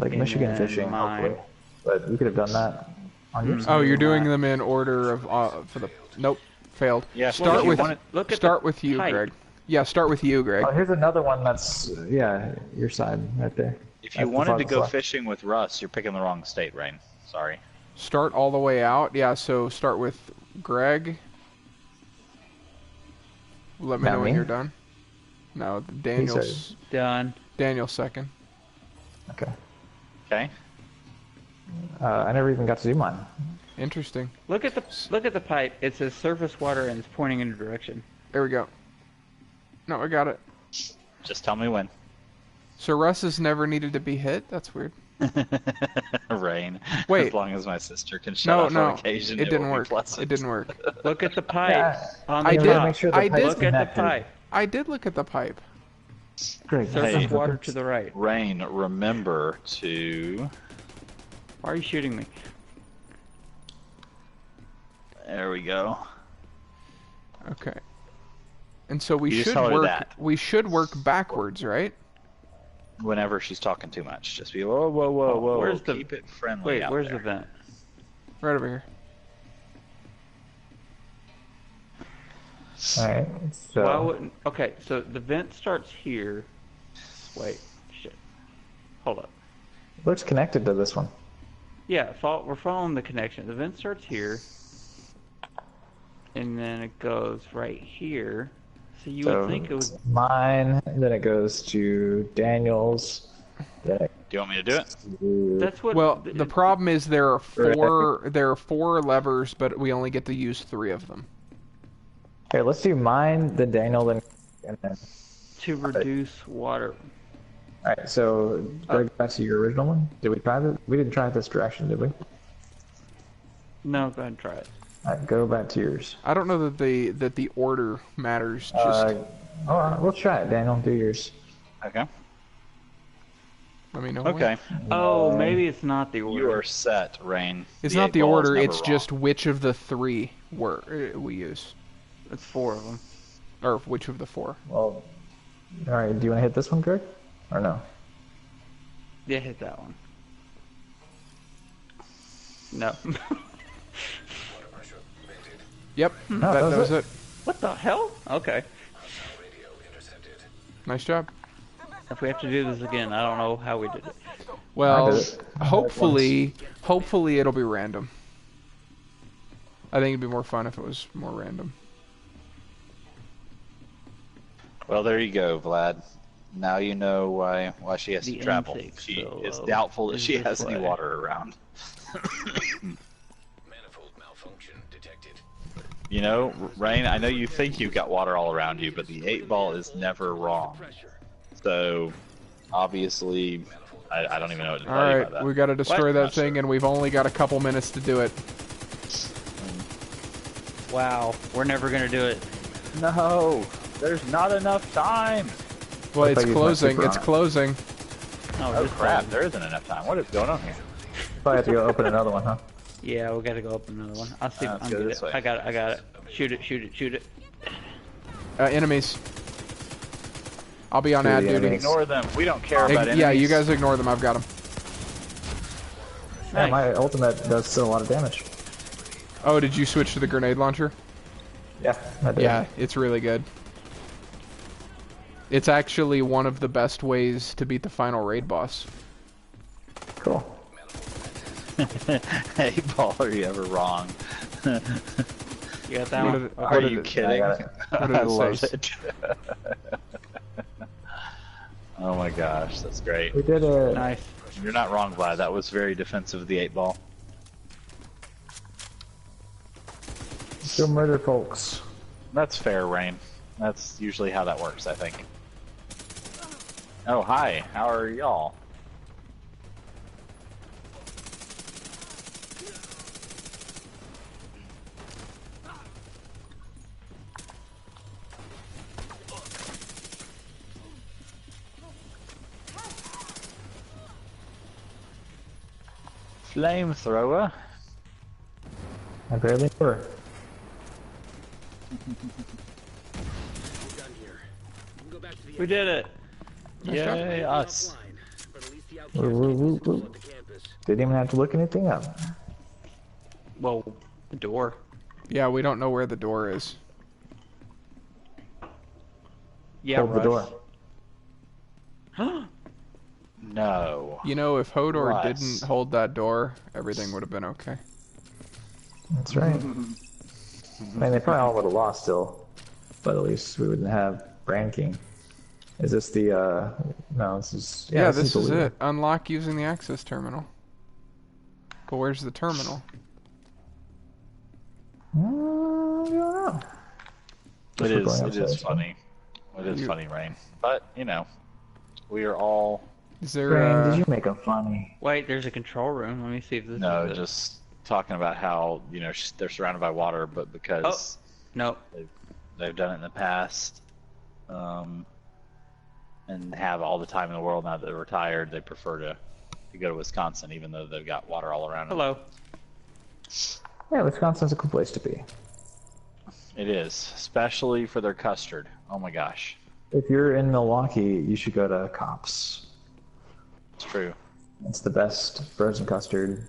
Lake And Michigan then fishing, mine. hopefully. But we could have done that on your side. Oh, you're doing them in order of for the. Nope, failed. Yeah, Start if you with want it- Look at start the with you, pipe. Greg. Yeah, start with you, Greg. Oh, here's another one that's, yeah, your side right there. If That's you the wanted to farthest go left. fishing with Russ, you're picking the wrong state, Rain. Sorry. Start all the way out. Yeah, so start with Greg. Let me Not know when me? you're done. No, Daniel's Done. Daniel's second. Okay. Okay. I never even got to do mine. Interesting. Look at the pipe. It says surface water and it's pointing in a direction. There we go. No, I got it. Just tell me when. So Russ has never needed to be hit? That's weird. Rain. Wait. As long as my sister can shut No, up no. on occasion, It didn't will be work. pleasant. It didn't work. Look at the pipe Yeah. on the I You did- gotta top. make sure the I pipe's did- Look at the connected. pipe. I did look at the pipe. Great. Surface Hey. water to the right. Rain, remember to... Why are you shooting me? There we go. Okay. And so we You just should tell her work that. we should work backwards, right? Whenever she's talking too much, just be, whoa, whoa, whoa, whoa. Where's the- Keep it friendly Wait, out where's there. the vent? Right over here. Alright, so... Why wouldn't? Okay, so the vent starts here. Wait, shit. Hold up. looks connected to this one. Yeah, we're following the connection. The vent starts here, and then it goes right here. So you So would think it would. mine, then it goes to Daniel's. Then it Do you want me to do it? to... That's what. Well, the problem is there are four levers, but we only get to use 3 of them. Here, let's do mine, then Daniel, then... And then... to reduce water. Alright, so go back to your original one. Did we try this? We didn't try this direction, did we? No, go ahead and try it. Alright, go back to yours. I don't know that the order matters. Just Alright, we'll try it, Daniel. Do yours. Okay. let me know. Okay. Oh, maybe it's not the order. You are set, Rain. It's The not 8 the ball is order. never It's wrong. just which of the 3 we use, It's 4 of them. or which of the 4. Well, alright, do you want to hit this one, Greg? Or no? Yeah, hit that one. No. Yep, No, that was it. What the hell? Okay. Nice job. If we have to do this again, I don't know how we did it. Well, did it. hopefully it'll be random. I think it'd be more fun if it was more random. Well, there you go, Vlad. Now you know why she has The to travel. intake She is solo doubtful that is she this has any way. water around. Manifold malfunction detected. You know, Rain, I know you think you've got water all around you, but the 8-ball is never wrong. Pressure. So, obviously, I don't even know what to tell All you right, about that. we got to destroy What? that Not thing, sure. and we've only got a couple minutes to do it. Wow, we're never gonna do it. No, there's not enough time. Well, If I it's use my closing. super It's on it. closing. Oh this crap, time. there isn't enough time. What is going on here? Probably have to go open another one, huh? Yeah, we gotta go open another one. I'll see. Let's I'm go good. this way. I got it. I got it. Shoot it. Shoot it. Shoot it. Enemies. I'll be on Shoot ad the duty. enemies. Ignore them. We don't care about enemies. Yeah, you guys ignore them. I've got them. Yeah, my ultimate does still a lot of damage. Oh, did you switch to the grenade launcher? Yeah, I did. Yeah, it's really good. It's actually one of the best ways to beat the final raid boss. Cool. 8-ball, are you ever wrong? You got that What one? did it- Are what did you it- kidding? I got it. What did I it love say? it. Oh my gosh, that's great. We did it. Nice. You're not wrong, Vlad. That was very defensive of the 8-ball. Let's go murder folks. That's fair, Rain. That's usually how that works, I think. Oh, hi. How are y'all? Flamethrower? I barely were. We're done here. We can go back to the We did it. Yay, us. offline, but at least the Woo, woo, woo, outcast woo. at the campus. Didn't even have to look anything up. Well, the door. Yeah, we don't know where the door is. Yeah, Hold the door. door. No. You know, if Hodor Russ. didn't hold that door, everything would have been okay. That's right. I mean, they probably all would have lost still, but at least we wouldn't have Brand King. Is this the, no, this is... Yeah, this the is leader. it. Unlock using the access terminal. But where's the terminal? I don't know. It Just for going is outside. funny. It is You- funny, Rain. But, you know, we are all... Is there, Rain, did you make them funny? Wait, there's a control room. Let me see if this No, is it. just talking about how, you know, they're surrounded by water, but because Nope. they've done it in the past, and have all the time in the world now that they're retired, they prefer to go to Wisconsin, even though they've got water all around them. Hello. Yeah, Wisconsin's a cool place to be. It is, especially for their custard. Oh my gosh, If you're in Milwaukee, you should go to Cops. it's true. It's the best frozen custard.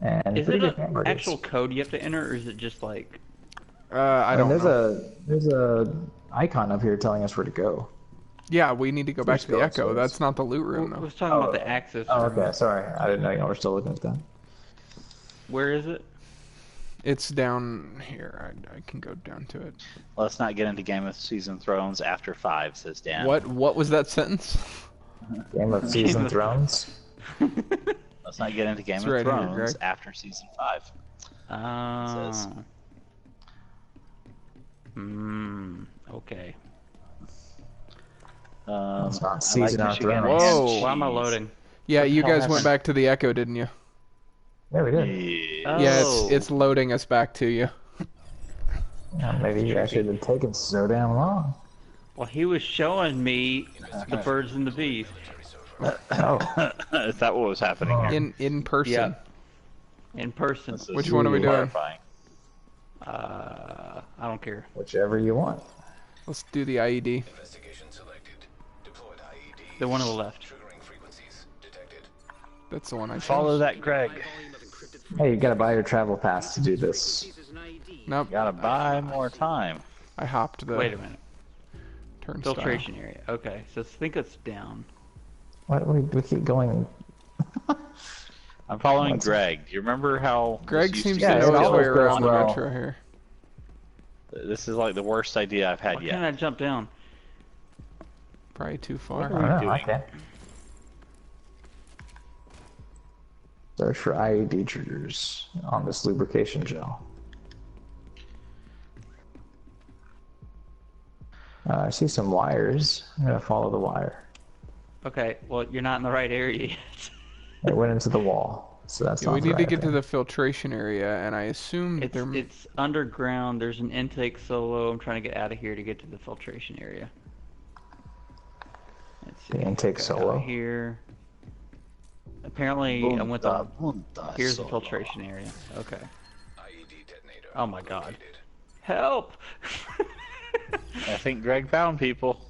And Is pretty it good an hamburgers. actual code you have to enter, or is it just like... I I don't mean, know. there's a icon up here telling us where to go. Yeah, we need to go back Just to the go Echo. upstairs. That's not the loot I room, though. was talking about the access Oh, room. okay. Sorry, I didn't know you were still looking at that. Where is it? It's down here. I can go down to it. Let's not get into Game of Season Thrones after 5, says Dan. What was that sentence? Game of Season Thrones. Let's not get into Game It's of right here, Thrones Greg. after Season 5. Says. Oh. Okay. It's not I Season like of Michigan Thrones. ham Whoa. Why am I cheese. loading? Yeah, What the you hell guys went happened? back to the Echo, didn't you? Yeah, we did. Yeah. Yeah, Oh. it's loading us back to you. Yeah, maybe you guys should have taken so damn long. Well, he was showing me the birds and the bees. Oh, Is that what was happening here? In person. Yeah. In person. This is Which one are we doing? horrifying. I don't care. whichever you want. Let's do the IED. Investigation selected. Deployed IED. The one on the left. Triggering frequencies detected. That's the one I Follow chose. that, Greg. High volume of encrypted Hey, you gotta buy your travel pass to do this. frequencies is an IED. Nope. Gotta buy more time. I hopped the Wait a minute. turnstile. Filtration area. Okay, so I think it's down. Why do we keep going? I'm following What's- Greg. Do you remember how this Greg used seems to to Yeah, know it his way always around goes the well. metro here. This is like the worst idea I've had Why yet. can't I jump down? Probably too What far. are I don't know, I doing? can't. Search for IED triggers on this lubrication gel. I see some wires. I'm gonna follow the wire. Okay, well, you're not in the right area yet. It went into the wall, so that's Yeah, not we the need to right get to thing. the filtration area, and I assume that It's underground. There's an intake solo. I'm trying to get out of here to get to the filtration area. Let's see. The intake Got out solo. here. Apparently, I went the. Here's the filtration area. Okay. Oh my god. Help! I think Greg found people.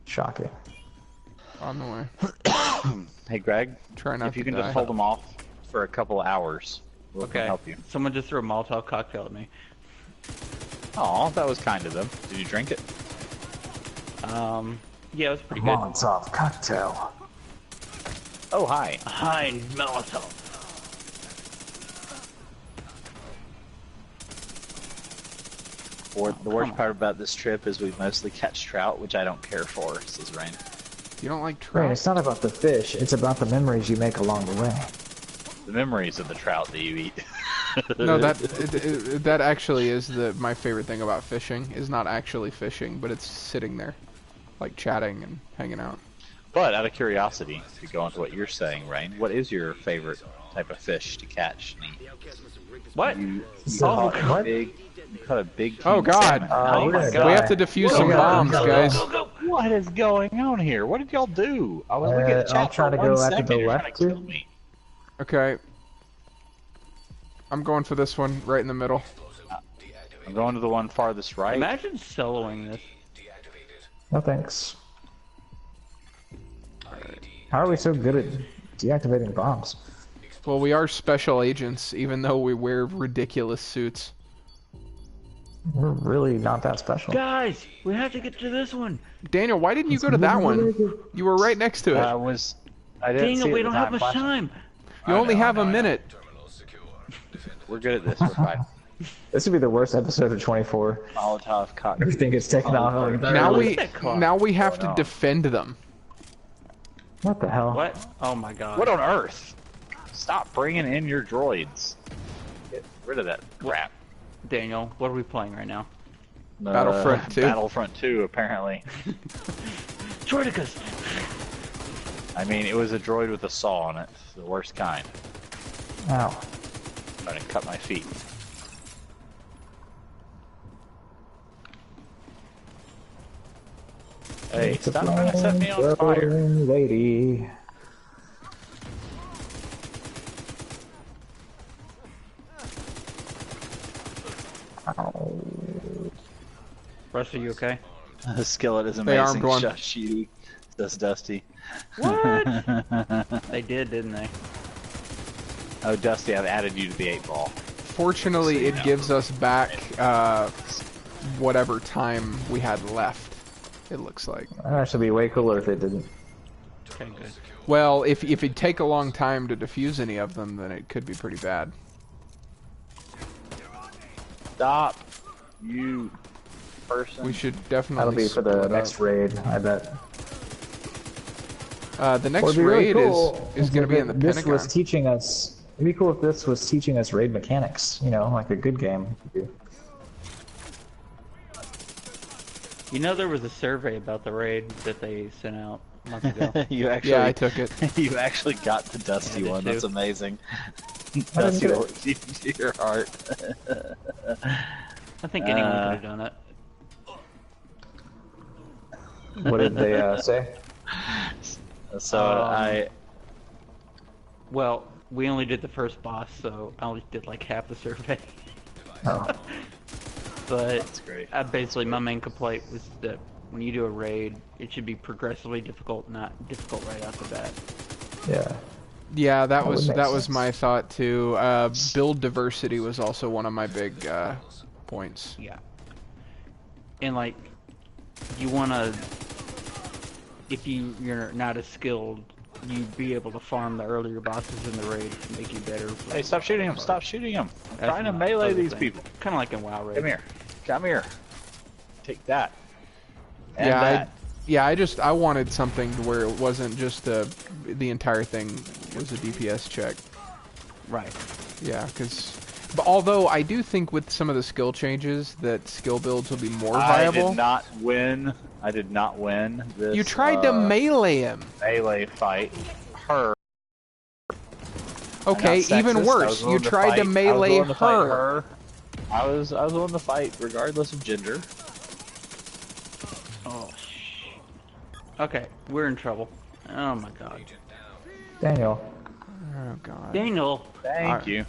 Shocking. on the way. Hey, Greg, Try not if you to can die. just hold them off for a couple of hours, we'll Okay. help you. Someone just threw a Molotov cocktail at me. Oh, that was kind of them. Did you drink it? Yeah, it was pretty good. Molotov cocktail. Oh, hi. Hi, Molotov. Or the worst come on. part about this trip is we mostly catch trout, which I don't care for, says Rain. You don't like Right, trout? it's not about the fish, it's about the memories you make along the way. The memories of the trout that you eat. No, that actually is my favorite thing about fishing. Is not actually fishing, but it's sitting there, like chatting and hanging out. But out of curiosity, to go on to what you're saying, Rain, what is your favorite type of fish to catch and eat? What? You Oh, caught what? you caught a big Oh king God! salmon. Oh we're my gonna God. We die. have to defuse Go, some go, bombs, go, guys. Go, go, go. What is going on here? What did y'all do? I was looking at the I'll chat try for to 1 go after second. the You're left trying to kill too. me. Okay. I'm going for this one, right in the middle. I'm going to the one farthest right. Imagine soloing this. No thanks. How are we so good at deactivating bombs? Well, we are special agents, even though we wear ridiculous suits. We're really not that special. Guys, we have to get to this one. Daniel, why didn't you go to that one? You were right next to it. I didn't Dang see it, we at the don't have time much flashing. time. You only have a minute. We're good at this. We're fine. This would be the worst episode of 24. Molotov cocktail. Everything gets taken off. Like, Now Look we at that clock. now we have to Going on. defend them. What the hell? What? Oh my god. What on earth? Stop bringing in your droids. Get rid of that crap. Daniel, what are we playing right now? Battlefront 2. Battlefront 2, apparently. Droidicus! I mean, it was a droid with a saw on it. The worst kind. Ow. Trying to cut my feet. Hey, It's a stop trying to set me on fire. flamethrower lady. Ow. Russ, are you okay? The skillet is They amazing. armed one. Shush you. That's Dusty. What? They did, didn't they? Oh, Dusty, I've added you to the 8-ball. Fortunately, So you it know. gives us back whatever time we had left. It looks like. That'd actually be way cooler if it didn't. Okay, good. Well, if it'd take a long time to defuse any of them, then it could be pretty bad. Stop, you person. We should definitely. That'll be for the split next up. raid, I bet. The next What'd be really raid cool is going to be in the this Pentagon. was teaching us. It'd be cool if this was teaching us raid mechanics. You know, like a good game. You know there was a survey about the raid that they sent out a month ago. You actually, Yeah, I took it. You actually got the Dusty I did one. That's too. amazing. didn't Dusty get it. will keep to your heart. I think anyone could have done it. What did they say? So Well, we only did the first boss, so I only did like half the survey. Oh, But That's great. basically my main complaint was that when you do a raid, it should be progressively difficult, not difficult right off the bat. yeah. Yeah, that would was make was sense. my thought too. Build diversity was also one of my big points. Yeah. And like, you wanna, if you're not as skilled you'd be able to farm the earlier bosses in the raid to make you better. Hey, stop shooting him! Stop shooting him! I'm trying to melee these people. Kind of like in WoW raid. Come here. Come here. Take that. And Yeah, that. I wanted something where it wasn't just the entire thing was a DPS check. Right. Yeah, but although I do think with some of the skill changes that skill builds will be more viable. I did not win this. You tried to melee him. Melee fight. Her. Okay, even worse. You tried to melee her. I was willing to fight regardless of gender. Oh, okay, we're in trouble. Oh my god. Daniel. Oh god. Daniel. Thank you.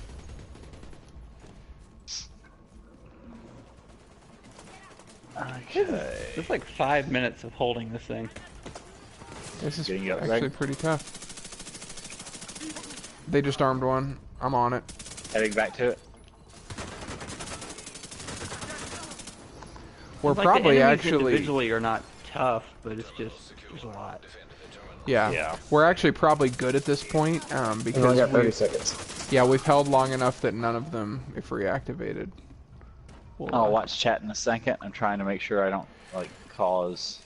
Okay. It's like 5 minutes of holding this thing. This is Getting up, actually Greg. pretty tough. They just armed one. I'm on it. Heading back to it. We're Like, probably the enemies actually. individually are not tough, but it's just there's a lot. Yeah. We're actually probably good at this point We only because got 30 seconds. we've held long enough that none of them, if reactivated, will, I'll watch chat in a second. I'm trying to make sure I don't like cause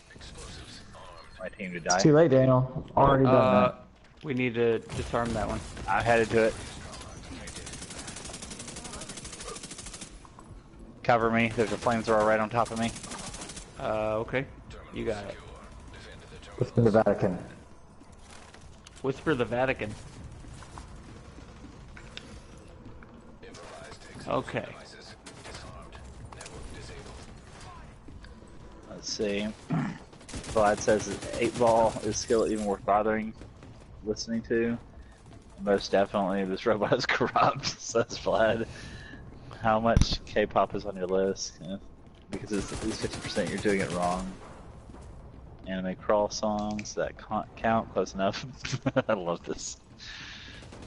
my team to die. It's too late, Daniel. Already done that. We need to disarm that one. I'm headed to it. Cover me. There's a flamethrower right on top of me. Okay. You got it. Within the Vatican. Whisper the Vatican. Okay. Let's see. Vlad says that 8 Ball is still even worth bothering listening to. Most definitely, this robot is corrupt, says Vlad. How much K-pop is on your list? Yeah. Because it's at least 50% you're doing it wrong. Anime crawl songs that count close enough. I love this.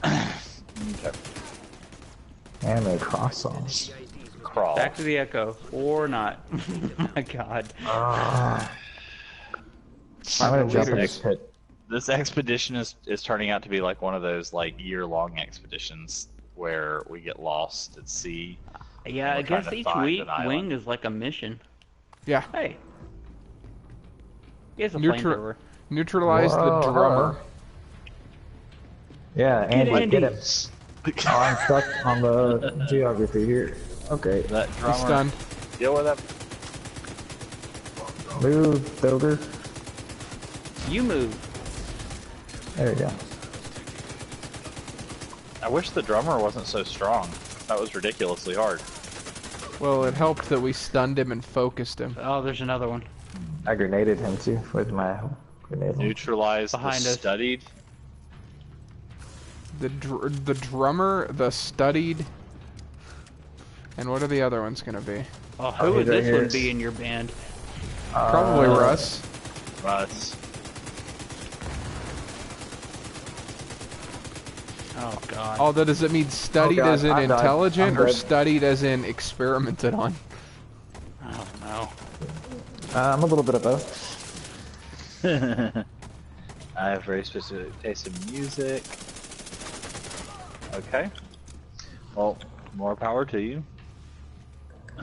Okay. Anime cross songs. Crawl. Back to the Echo. Or not. Oh my god. I'm gonna jump in this pit. This expedition is turning out to be like one of those like year-long expeditions where we get lost at sea. Yeah, I we're trying guess to each find an island. wing is like a mission. Yeah. Hey. He has a Neutra- flamethrower. Neutralize Whoa, the drummer. Yeah, Andy, get Andy. him. Oh, I'm stuck on the geography here. Okay. That He's drummer. stunned. Deal with him. Move, builder. You move. There you go. I wish the drummer wasn't so strong. That was ridiculously hard. Well, it helped that we stunned him and focused him. Oh, there's another one. I grenaded him too with my grenade. Neutralize Behind the us. studied. The drummer, the studied, and what are the other ones gonna be? Oh, who would he's right this here. one be in your band? Probably Russ. Russ. Oh god. Although, does it mean studied God, as in I'm dead. intelligent I'm or dead. studied as in experimented on? I don't know. I'm a little bit of both. I have very specific taste in music. Okay. Well, more power to you.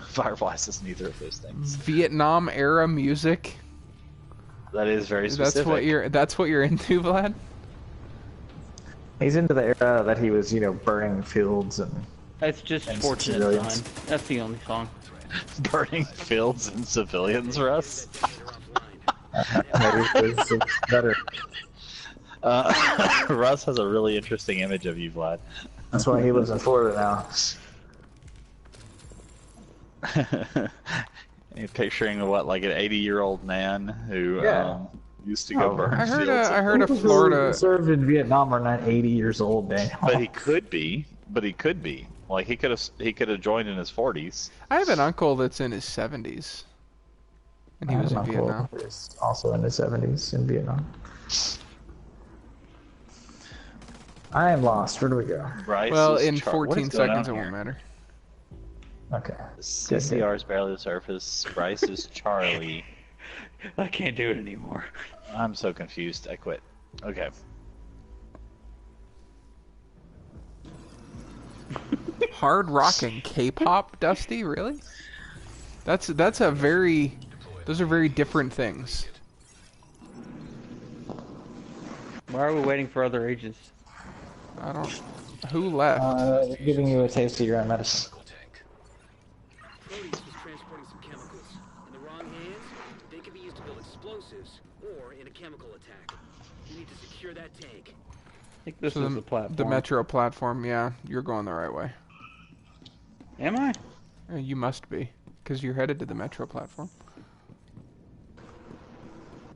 Firefly says neither of those things. Vietnam era music. That is very specific. That's what you're into, Vlad. He's into the era that he was, burning fields and It's just And Fortunate civilians. Son. That's the only song. Burning fields and civilians, Russ. maybe it's better. Russ has a really interesting image of you, Vlad. That's why he lives in Florida now. You're picturing what, like an 80-year-old man who used to go Oh, burn I heard fields. a People who Florida. served in Vietnam are not 80 years old, Daniel. But he could be. Like he could have joined in his 40s. I have an uncle that's in his 70s, and he I was have in an uncle Vietnam. who was also in the 70s in Vietnam. I am lost. Where do we go? Bryce Well, is in what 14 is going seconds, it on won't here? matter. Okay. CCR is barely the surface. Bryce is Charlie. I can't do it anymore. I'm so confused. I quit. Okay. Hard rock and K-pop, Dusty? Really? That's a very... Those are very different things. Why are we waiting for other agents? I don't... Who left? Giving you a taste of your own medicine. Proteus was transporting some chemicals. In the wrong hands, they could be used to build explosives or in a chemical attack. You need to secure that tank. I think this is the platform. The Metro platform, yeah. You're going the right way. Am I? You must be, because you're headed to the Metro platform.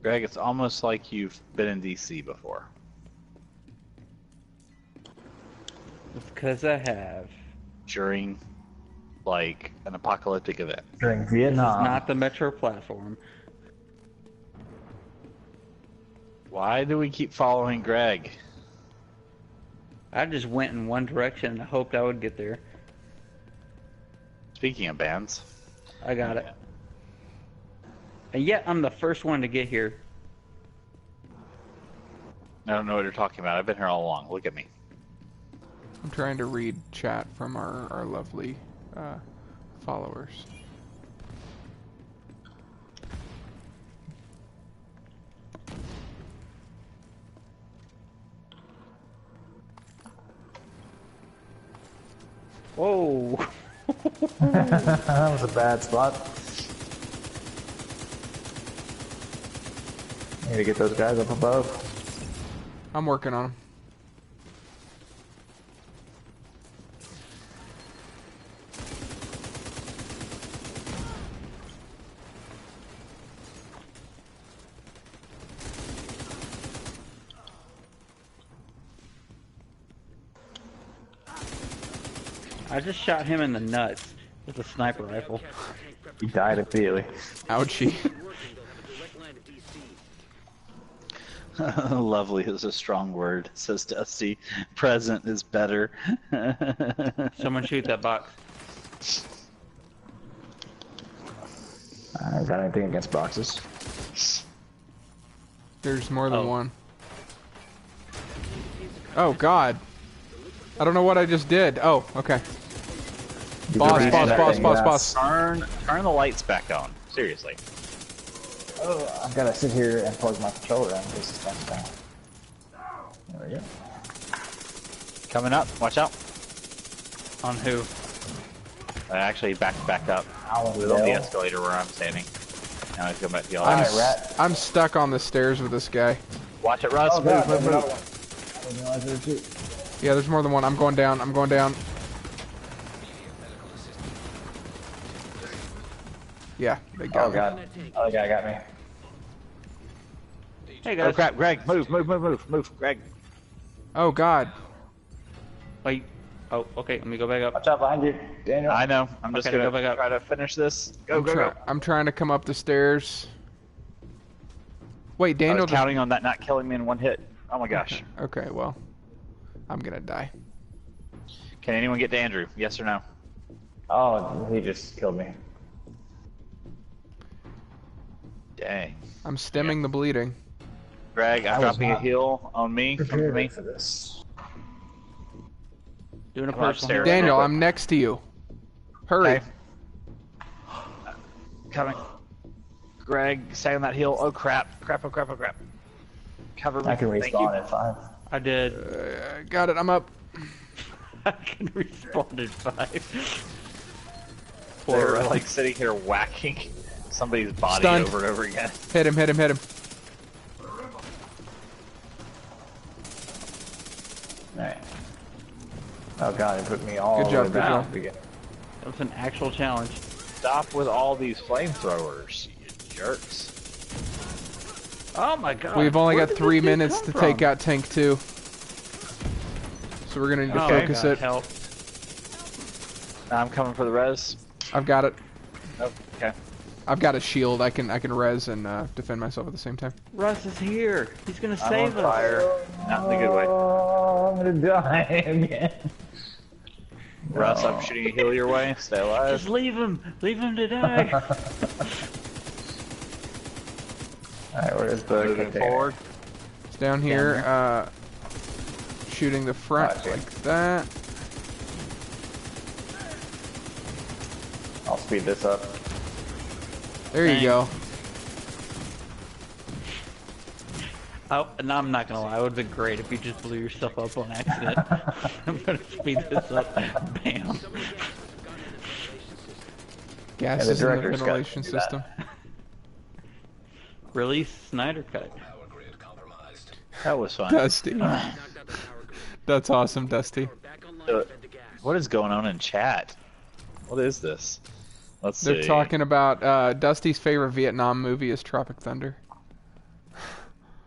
Greg, it's almost like you've been in DC before. It's because I have. During, like, an apocalyptic event. During This Vietnam. is not the Metro platform. Why do we keep following Greg? I just went in one direction and I hoped I would get there. Speaking of bands. I got it. And yet I'm the first one to get here. I don't know what you're talking about. I've been here all along. Look at me. I'm trying to read chat from our lovely followers. Whoa! That was a bad spot. Need to get those guys up above. I'm working on them. I just shot him in the nuts with a sniper rifle. He died immediately. Ouchie. Lovely is a strong word, says Dusty. Present is better. Someone shoot that box. I don't got anything against boxes. There's more than Oh. one. Oh, God. I don't know what I just did. Oh, okay. You Boss, can boss, reach boss, that boss, thing, boss. Turn the lights back on. Seriously. Oh, I've got to sit here and plug my controller in because it's comes down. There we go. Coming up. Watch out. On who? Actually, back up. He was on the escalator where I'm standing. Now he's going back to the I'm, elevator. rat. I'm stuck on the stairs with this guy. Watch it, Russ. Oh, Move, God, move, there's another move. one. I didn't realize there were two. Yeah, there's more than one. I'm going down. I'm going down. Yeah, they got Oh, me. God. Other guy got me. Hey Oh guys. crap, Greg, move, Greg. Oh, God. Wait. Oh, okay. Let me go back up. Watch out behind you, Daniel. I know. I'm just Okay, gonna go back up. try to finish this. Go, go. I'm trying to come up the stairs. Wait, I Daniel was counting on that not killing me in one hit. Oh my gosh. Okay, well, I'm gonna die. Can anyone get to Andrew? Yes or no? Oh, he just killed me. Dang. I'm stemming the bleeding. Greg, I'm I was dropping a not heal on me. Come to me. Prepared for this. Doing a Come personal. upstairs. Daniel, quick. I'm next to you. Hurry. Okay. Coming. Greg, stay on that hill. Oh crap. Crap. Cover me. I can Thank you. respawn at 5. I did. Got it. I'm up. I can respawn at 5. They're like sitting here whacking somebody's body Stunned. over and over again. Hit him. Hit him. Hit him. Alright. Oh god, it put me all Good the job, way good back job. to begin. That was an actual challenge. Stop with all these flamethrowers, you jerks. Oh my god. We've only Where got did 3 this dude minutes come to from? take out Tank 2. So we're gonna need to Oh, focus God, it. help. I'm coming for the res. I've got it. Oh, okay. I've got a shield. I can res and defend myself at the same time. Russ is here. He's gonna I'm on save us. fire. Not in a good way. Oh, I'm gonna die again. Russ, No. I'm shooting a heal your way. Stay alive. Just leave him. Leave him to die. Alright, where's the Moving container? forward. It's down here. Shooting the front Gotcha. like that. speed this up. There you go. Oh, and I'm not gonna lie, it would have been great if you just blew yourself up on accident. I'm gonna speed this up. Bam. Gas the is in the director's cut to ventilation do that. system. Release Snyder Cut. That was fun. Dusty. Knocked out the power grid. That's awesome, Dusty. Back online, fed the gas. What is going on in chat? What is this? Let's see. They're talking about Dusty's favorite Vietnam movie is Tropic Thunder.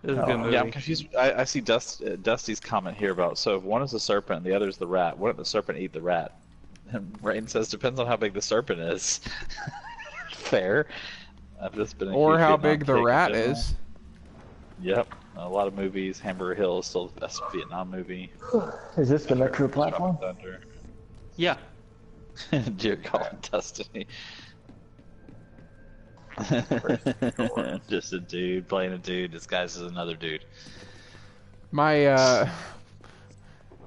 This is a good movie. Yeah, I'm confused. I see Dusty's comment here about, so if one is the serpent and the other is the rat, wouldn't the serpent eat the rat? And Rain says, depends on how big the serpent is. Fair. I've just been a Or huge how Vietnam big the kick in rat general. is. Yep. A lot of movies. Hamburger Hill is still the best Vietnam movie. Is this the Metro platform? Tropic Thunder. Yeah. Dear God, Destiny. Just a dude playing a dude disguised as another dude. My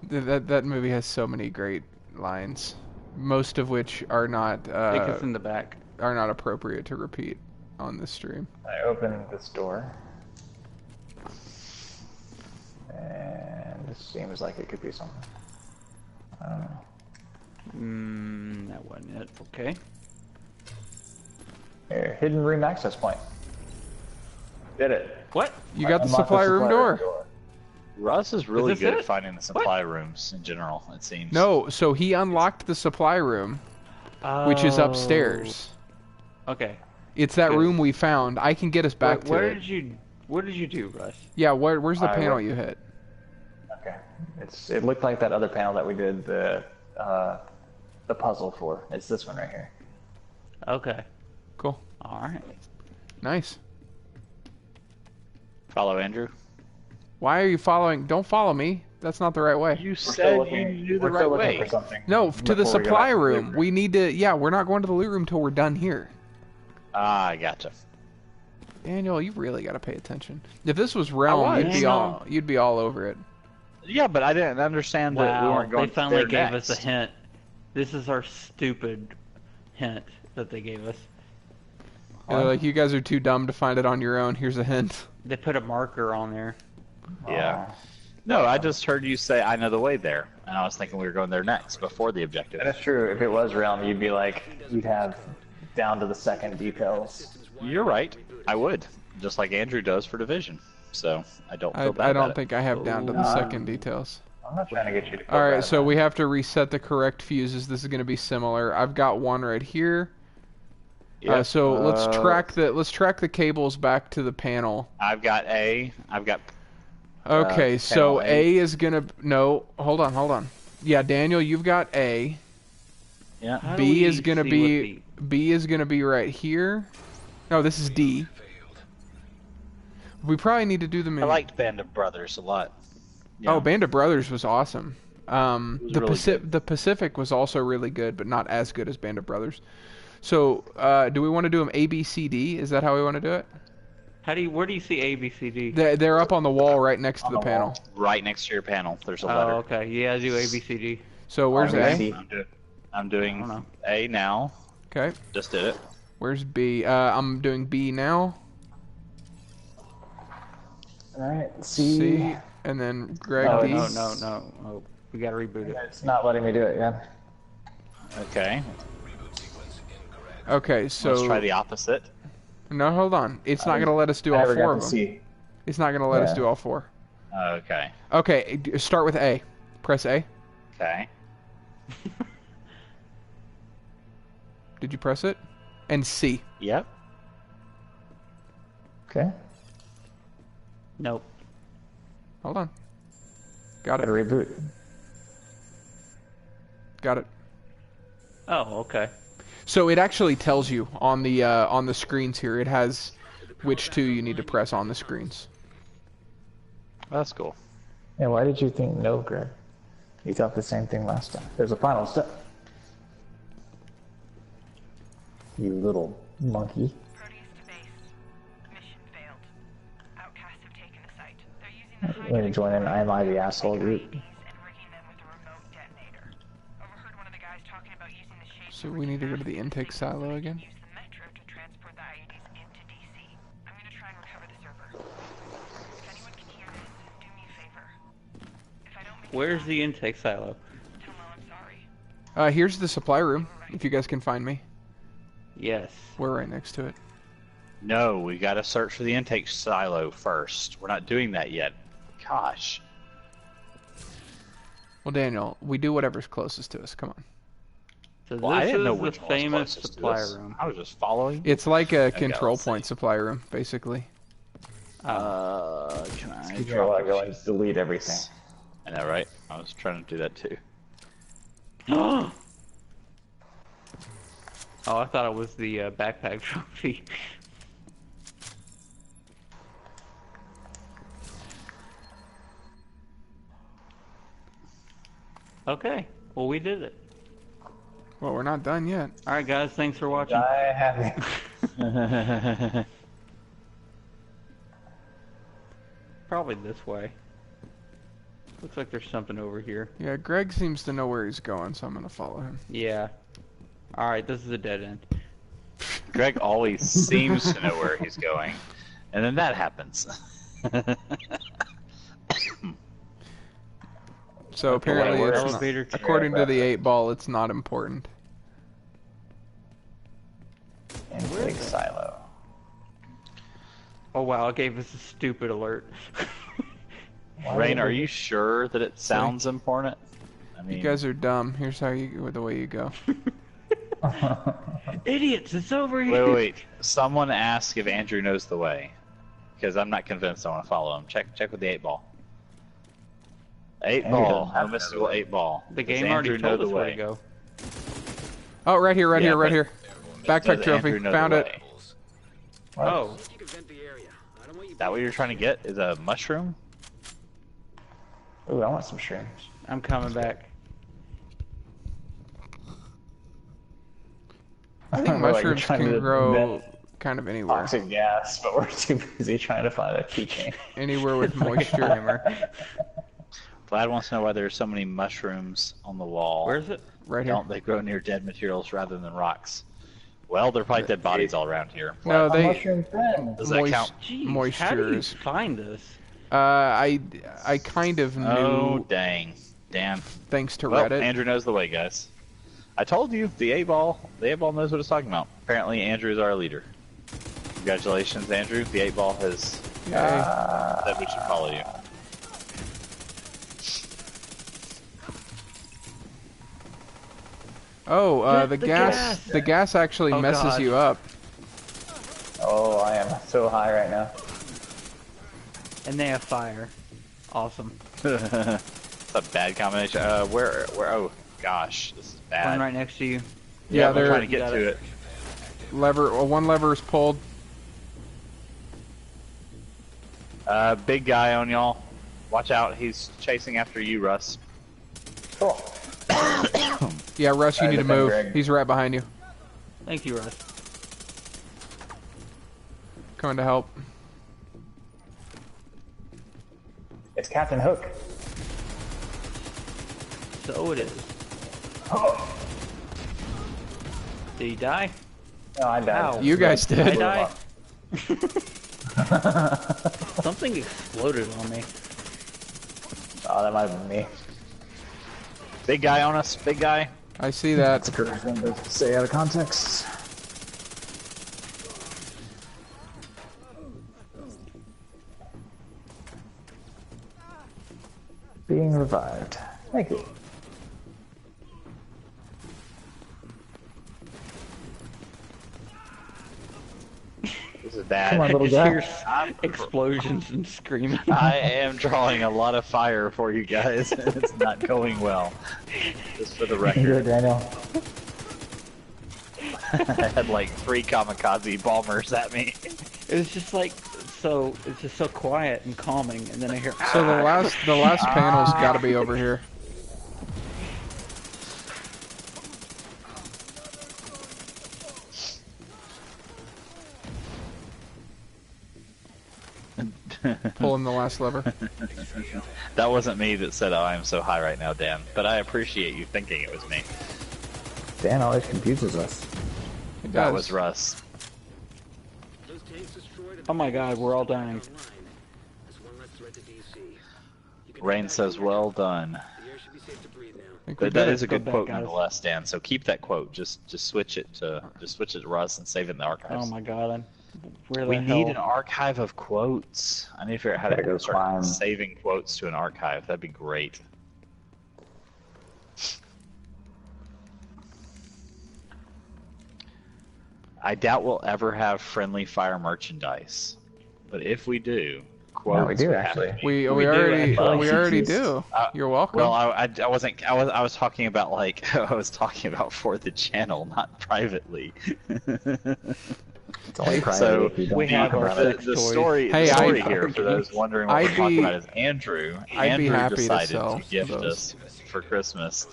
that movie has so many great lines, most of which are not Take us in the back. appropriate to repeat on this stream. I open this door. And this seems like it could be something. I don't know. That wasn't it. Okay. Here, hidden room access point. Did it. What? You got the Unlock supply room door. Russ is really this good it? at finding the supply rooms in general, it seems. No, so he unlocked the supply room, which is upstairs. Okay. It's that Good. room we found. I can get us back What to it. did you? What did you do, Russ? Yeah, where's the I panel will- you hit? Okay. It looked like that other panel that we did the puzzle for. It's this one right here. Okay. Cool. All right. Nice. Follow Andrew. Why are you following? Don't follow me. That's not the right way. You We're still said looking- you knew the we're still right looking way. for something No, to the before we go supply back to the room. loot We need to. Yeah, we're not going to the loot room till we're done here. Ah, I gotcha. Daniel, you really got to pay attention. If this was Realm, was. you'd be all over it. Yeah, but I didn't understand that we Wow. weren't going They finally there gave next. us a hint. This is our stupid hint that they gave us. They're like, you guys are too dumb to find it on your own. Here's a hint. They put a marker on there. Yeah. No, I just heard you say, I know the way there. And I was thinking we were going there next, before the objective. That's true. If it was Realm, you'd be like, you'd have down to the second details. You're right. I would. Just like Andrew does for Division. So, I don't feel bad I about don't it. think I have down to the second details. I'm not trying to get you to. All right, so we have to reset the correct fuses. This is going to be similar. I've got one right here. Yep. So let's track the cables back to the panel. I've got A. I've got... Okay, so panel A. A is gonna no. Hold on. Yeah, Daniel, you've got A. Yeah. How do B we is gonna see be what B is gonna be right here. No, this is D. We probably need to do them in. I liked Band of Brothers a lot. Oh, Band of Brothers was awesome. was The really good. The Pacific was also really good, but not as good as Band of Brothers. So, do we want to do them A, B, C, D? Is that how we want to do it? Where do you see A, B, C, D? They're up on the wall right next to the the panel. wall. Right next to your panel, there's a letter. Oh, okay. Yeah, do A, B, C, D. So where's Okay. A? I'm doing I don't know. A now. Okay. Just did it. Where's B? I'm doing B now. All right. C. C. And then Greg No, D. No. Oh, we gotta reboot it. It's not letting me do it yet. Okay. Okay, so Let's try the opposite. no, hold on. It's not gonna let us do I all never four got of to them. C. It's not gonna let us Yeah. do all four. Okay. Okay, start with A. Press A. Okay. Did you press it? And C. Yep. Okay. Nope. Hold on. Got Gotta it. reboot. Got it. Oh, okay. So it actually tells you on the screens here. It has which two you need to press on the screens. That's cool. Yeah, why did you think no, Greg? You thought the same thing last time. There's a final step. You little monkey. Proteus to base. Mission failed. Outcasts have taken the site. They're using the I'm gonna join in Am I the Asshole group. IEDs and rigging them with a remote detonator. Overheard one of the guys talking about using the shape So we need to go to the intake silo again. Use the metro to transport the IEDs into DC. I'm gonna try and recover the server. If anyone can hear this, do me a favor. If I don't make it Where's back, the intake silo? tell Mo I'm sorry. Here's the supply room, if you guys can find me. Yes. We're right next to it. No, we gotta search for the intake silo first. We're not doing that yet. Gosh. Well, Daniel, we do whatever's closest to us. Come on. So Well, I this didn't know is which the one was famous closest to supply us. room. I was just following. It's like a Okay, control let's see. point supply room, basically. Can I You drop know, I a go few- and delete everything. I know, right? I was trying to do that too. Oh, I thought it was the backpack trophy. Okay, well we did it. Well, we're not done yet. Alright guys, thanks for watching. Die happy. Probably this way. Looks like there's something over here. Yeah, Greg seems to know where he's going, so I'm gonna follow him. Yeah. Alright, this is a dead end. Greg always seems to know where he's going, and then that happens. So apparently, where it's is not, elevator chair? according to the 8-ball, it's not important. Intake silo. Oh wow, it gave us a stupid alert. Rain, are you sure that it sounds important? I mean, You guys are dumb. Here's how you the way you go. Idiots, it's over wait, here. wait, wait. Someone asked if Andrew knows the way, because I'm not convinced I want to follow him. Check with the 8-ball. 8-ball, doesn't have no to mystical know the way. 8-ball. The Does game Andrew already know told the us where to way? go. Oh, right here, right Yeah, here, right but- here. Backpack Does trophy. Andrew know the Found it. way? Oh, You can vent the area. I don't want you Is that what you're trying to get? Is a mushroom? Ooh, I want some shrooms. I'm coming back. I think mushrooms can grow kind of anywhere. Toxic gas, but we're too busy trying to find a keychain. Anywhere with moisture. Vlad wants to know why there's so many mushrooms on the wall. Where is it? Right here. Don't they grow near dead materials rather than rocks? Well, they're probably dead bodies all around here. No, A they mushroom friend. Does that moist- count? Jeez, Moisture how do you is- find us? I kind of knew Oh, dang. Damn. thanks to Well, Reddit. Andrew knows the way, guys. I told you, the 8-ball knows what it's talking about. Apparently, Andrew is our leader. Congratulations, Andrew. The 8-ball has Yay. said we should follow you. Oh, the the gas. gas. The gas actually Oh, messes God. you up. Oh, I am so high right now. And they have fire. Awesome. It's a bad combination. Where, oh, gosh, this is bad. One right next to you. Yeah, I'm they're trying to get got to it. it. one lever is pulled. Big guy on y'all. Watch out, he's chasing after you, Russ. Cool. Yeah, Russ, you Alright, need to defend move. Greg. He's right behind you. Thank you, Russ. Coming to help. It's Captain Hook. So it is. Oh, Did he die? no, I died. Ow. You guys Did I did. die? Something exploded on me. Oh, that might have been me. Big guy on us, big guy. I see that. That's a correct thing to say out of context. Being revived. Thank you. This is bad. Come on, little Just guy. hear explosions and screaming. I am drawing a lot of fire for you guys, and it's not going well. Just for the Good, record. Daniel. I had like 3 kamikaze bombers at me. It was just like so. It's just so quiet and calming, and then I hear. So the last panel's got to be over here. Pulling the last lever. That wasn't me that said, "Oh, I'm so high right now, Dan." But I appreciate you thinking it was me. Dan always confuses us. It That does. was Russ. Those tanks destroyed and Oh my God, we're all dying. online. That's one less threat to DC. You can Rain head back says, to your "Well house. done." The air should be safe to breathe now. I think we But that did is it. a good Go back, quote guys. nonetheless, Dan. So keep that quote. Just switch it to Russ and save it in the Oh archives. my God, where the We hell? need an archive of quotes. I need to figure out how Gotta to go start climb. saving quotes to an archive. That'd be great. I doubt we'll ever have friendly fire merchandise, but if we do, quotes. Yeah, we do would have actually. to be. We We do, already and we already licenses. do. You're welcome. Well, I wasn't. I was talking about like I was talking about for the channel, not privately. It's only private So, if you don't we talk have our about the, it. the toys. story, Hey, the story I'd- here for those wondering what I'd we're talking be- about is Andrew. I'd be Andrew happy to decided sell to gift those. us for Christmas.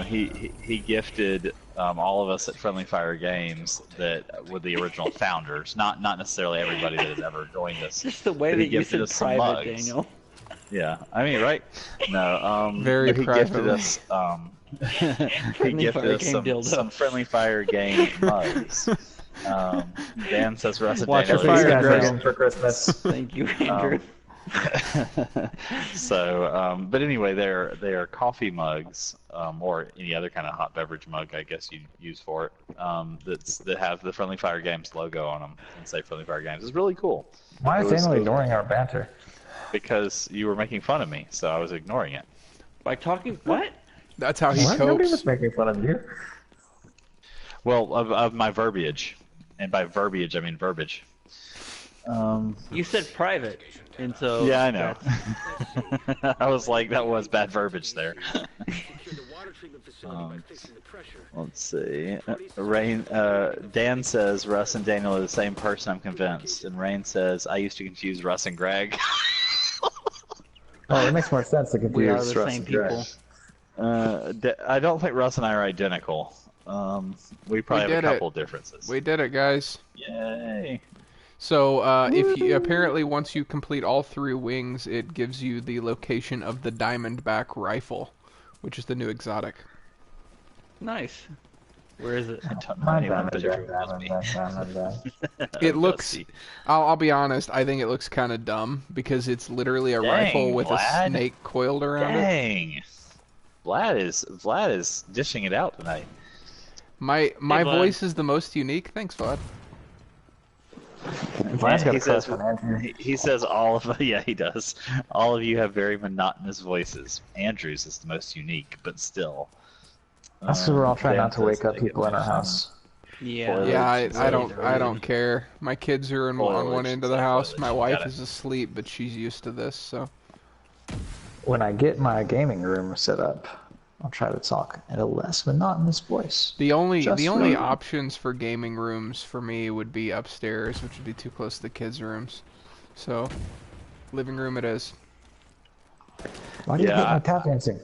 He gifted all of us at Friendly Fire Games that were the original founders, not necessarily everybody that has ever joined us. Just the way But he that you gifted said us some private, mugs. Daniel. Yeah, I mean, right? No, Very but he gifted privately. us. He Friendly gifted Fire us Game dildo. some Friendly Fire Game mugs. Dan says Russ and Watch Daniel your That's fire, what you guys Greg. are getting for Christmas. Thank you, Andrew. So, but anyway, they're coffee mugs, or any other kind of hot beverage mug, I guess you'd use for it. That have the Friendly Fire Games logo on them and say Friendly Fire Games. It's really cool Why It is was- Daniel ignoring our banter? because you were making fun of me, so I was ignoring it. By talking what? That's how he What? Nobody copes. was making fun of you. Well, of my verbiage, and by verbiage I mean verbiage. You said private, and so Yeah, I know. that's- I was like, that was bad verbiage there. Secure the water treatment facility by fixing the pressure. Let's see. Dan says Russ and Daniel are the same person, I'm convinced. And Rain says, I used to confuse Russ and Greg. Oh, it makes more sense to confuse We are the Russ same and Greg. people. I don't think Russ and I are identical. We probably We have a did it. couple differences. We did it, guys. Yay. So if you apparently once you complete all 3 wings, it gives you the location of the Diamondback rifle, which is the new exotic. Nice. Where is it? I don't know My anyone bad, but bad, everyone knows bad, me. bad, bad. It looks. Dusty. I'll be honest. I think it looks kind of dumb because it's literally a Dang, rifle with Vlad. a snake coiled around it. Dang. Vlad is dishing it out tonight. My Vlad. voice is the most unique. Thanks, Vlad. Vlad's got he a says, crush on Andrew. he says all of yeah, he does. All of you have very monotonous voices. Andrew's is the most unique, but still. That's because we're all trying Dan not to says wake up they get people in our some- house. Yeah. Yeah, Foliage. I don't care. My kids are on one Foliage. end of the Say house. foliage. My wife Got it. is asleep, but she's used to this. So When I get my gaming room set up, I'll try to talk in a less monotonous voice. the only Just the right. options for gaming rooms for me would be upstairs, which would be too close to the kids' rooms. So living room it is. Why do you Yeah. hate my tap dancing?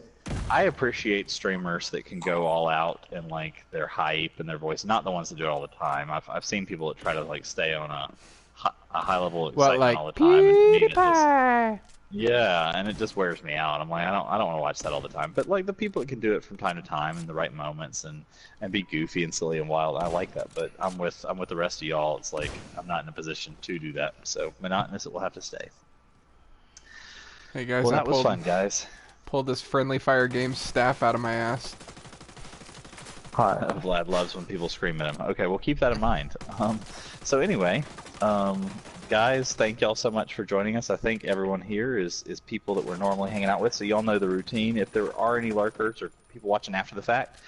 I appreciate streamers that can go all out in like their hype and their voice. Not the ones that do it all the time. I've seen people that try to like stay on a high level of Well, excitement like all the time. And to me, it just, PewDiePie. yeah, and it just wears me out. I'm like, I don't want to watch that all the time. But like the people that can do it from time to time in the right moments and be goofy and silly and wild, I like that. But I'm with the rest of y'all. It's like I'm not in a position to do that. So monotonous, it will have to stay. Hey guys, Well, I that was pulled, fun, guys. pulled this Friendly Fire Games staff out of my ass. Hi. Vlad loves when people scream at him. Okay, we'll keep that in mind. So anyway, guys, thank y'all so much for joining us. I think everyone here is people that we're normally hanging out with, so y'all know the routine. If there are any lurkers or people watching after the fact,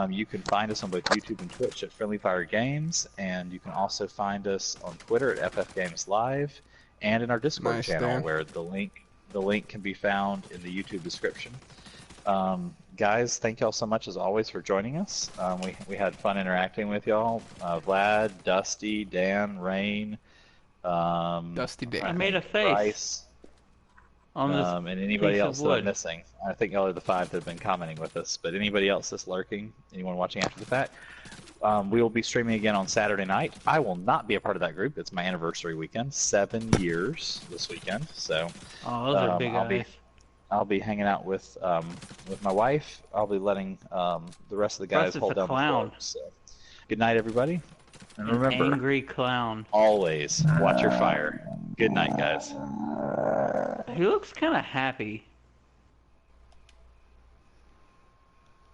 you can find us on both YouTube and Twitch at Friendly Fire Games, and you can also find us on Twitter at FF Games Live, and in our Discord Nice, channel, Dan. where the link can be found in the YouTube description. Guys, thank y'all so much as always for joining us. We had fun interacting with y'all. Vlad, Dusty, Dan, Rain, Dusty I Dan. made a face Bryce, on this. and anybody piece of else that I'm wood. missing. I think y'all are the 5 that have been commenting with us. But anybody else that's lurking, anyone watching after the fact, we will be streaming again on Saturday night. I will not be a part of that group. It's my anniversary weekend, 7 years this weekend. So Oh, those are big I'll be- eyes. I'll be hanging out with my wife. I'll be letting the rest of the guys Russ is hold a down clown. the fort. So, good night, everybody. And An remember, angry clown. always watch your fire. Good night, guys. He looks kind of happy.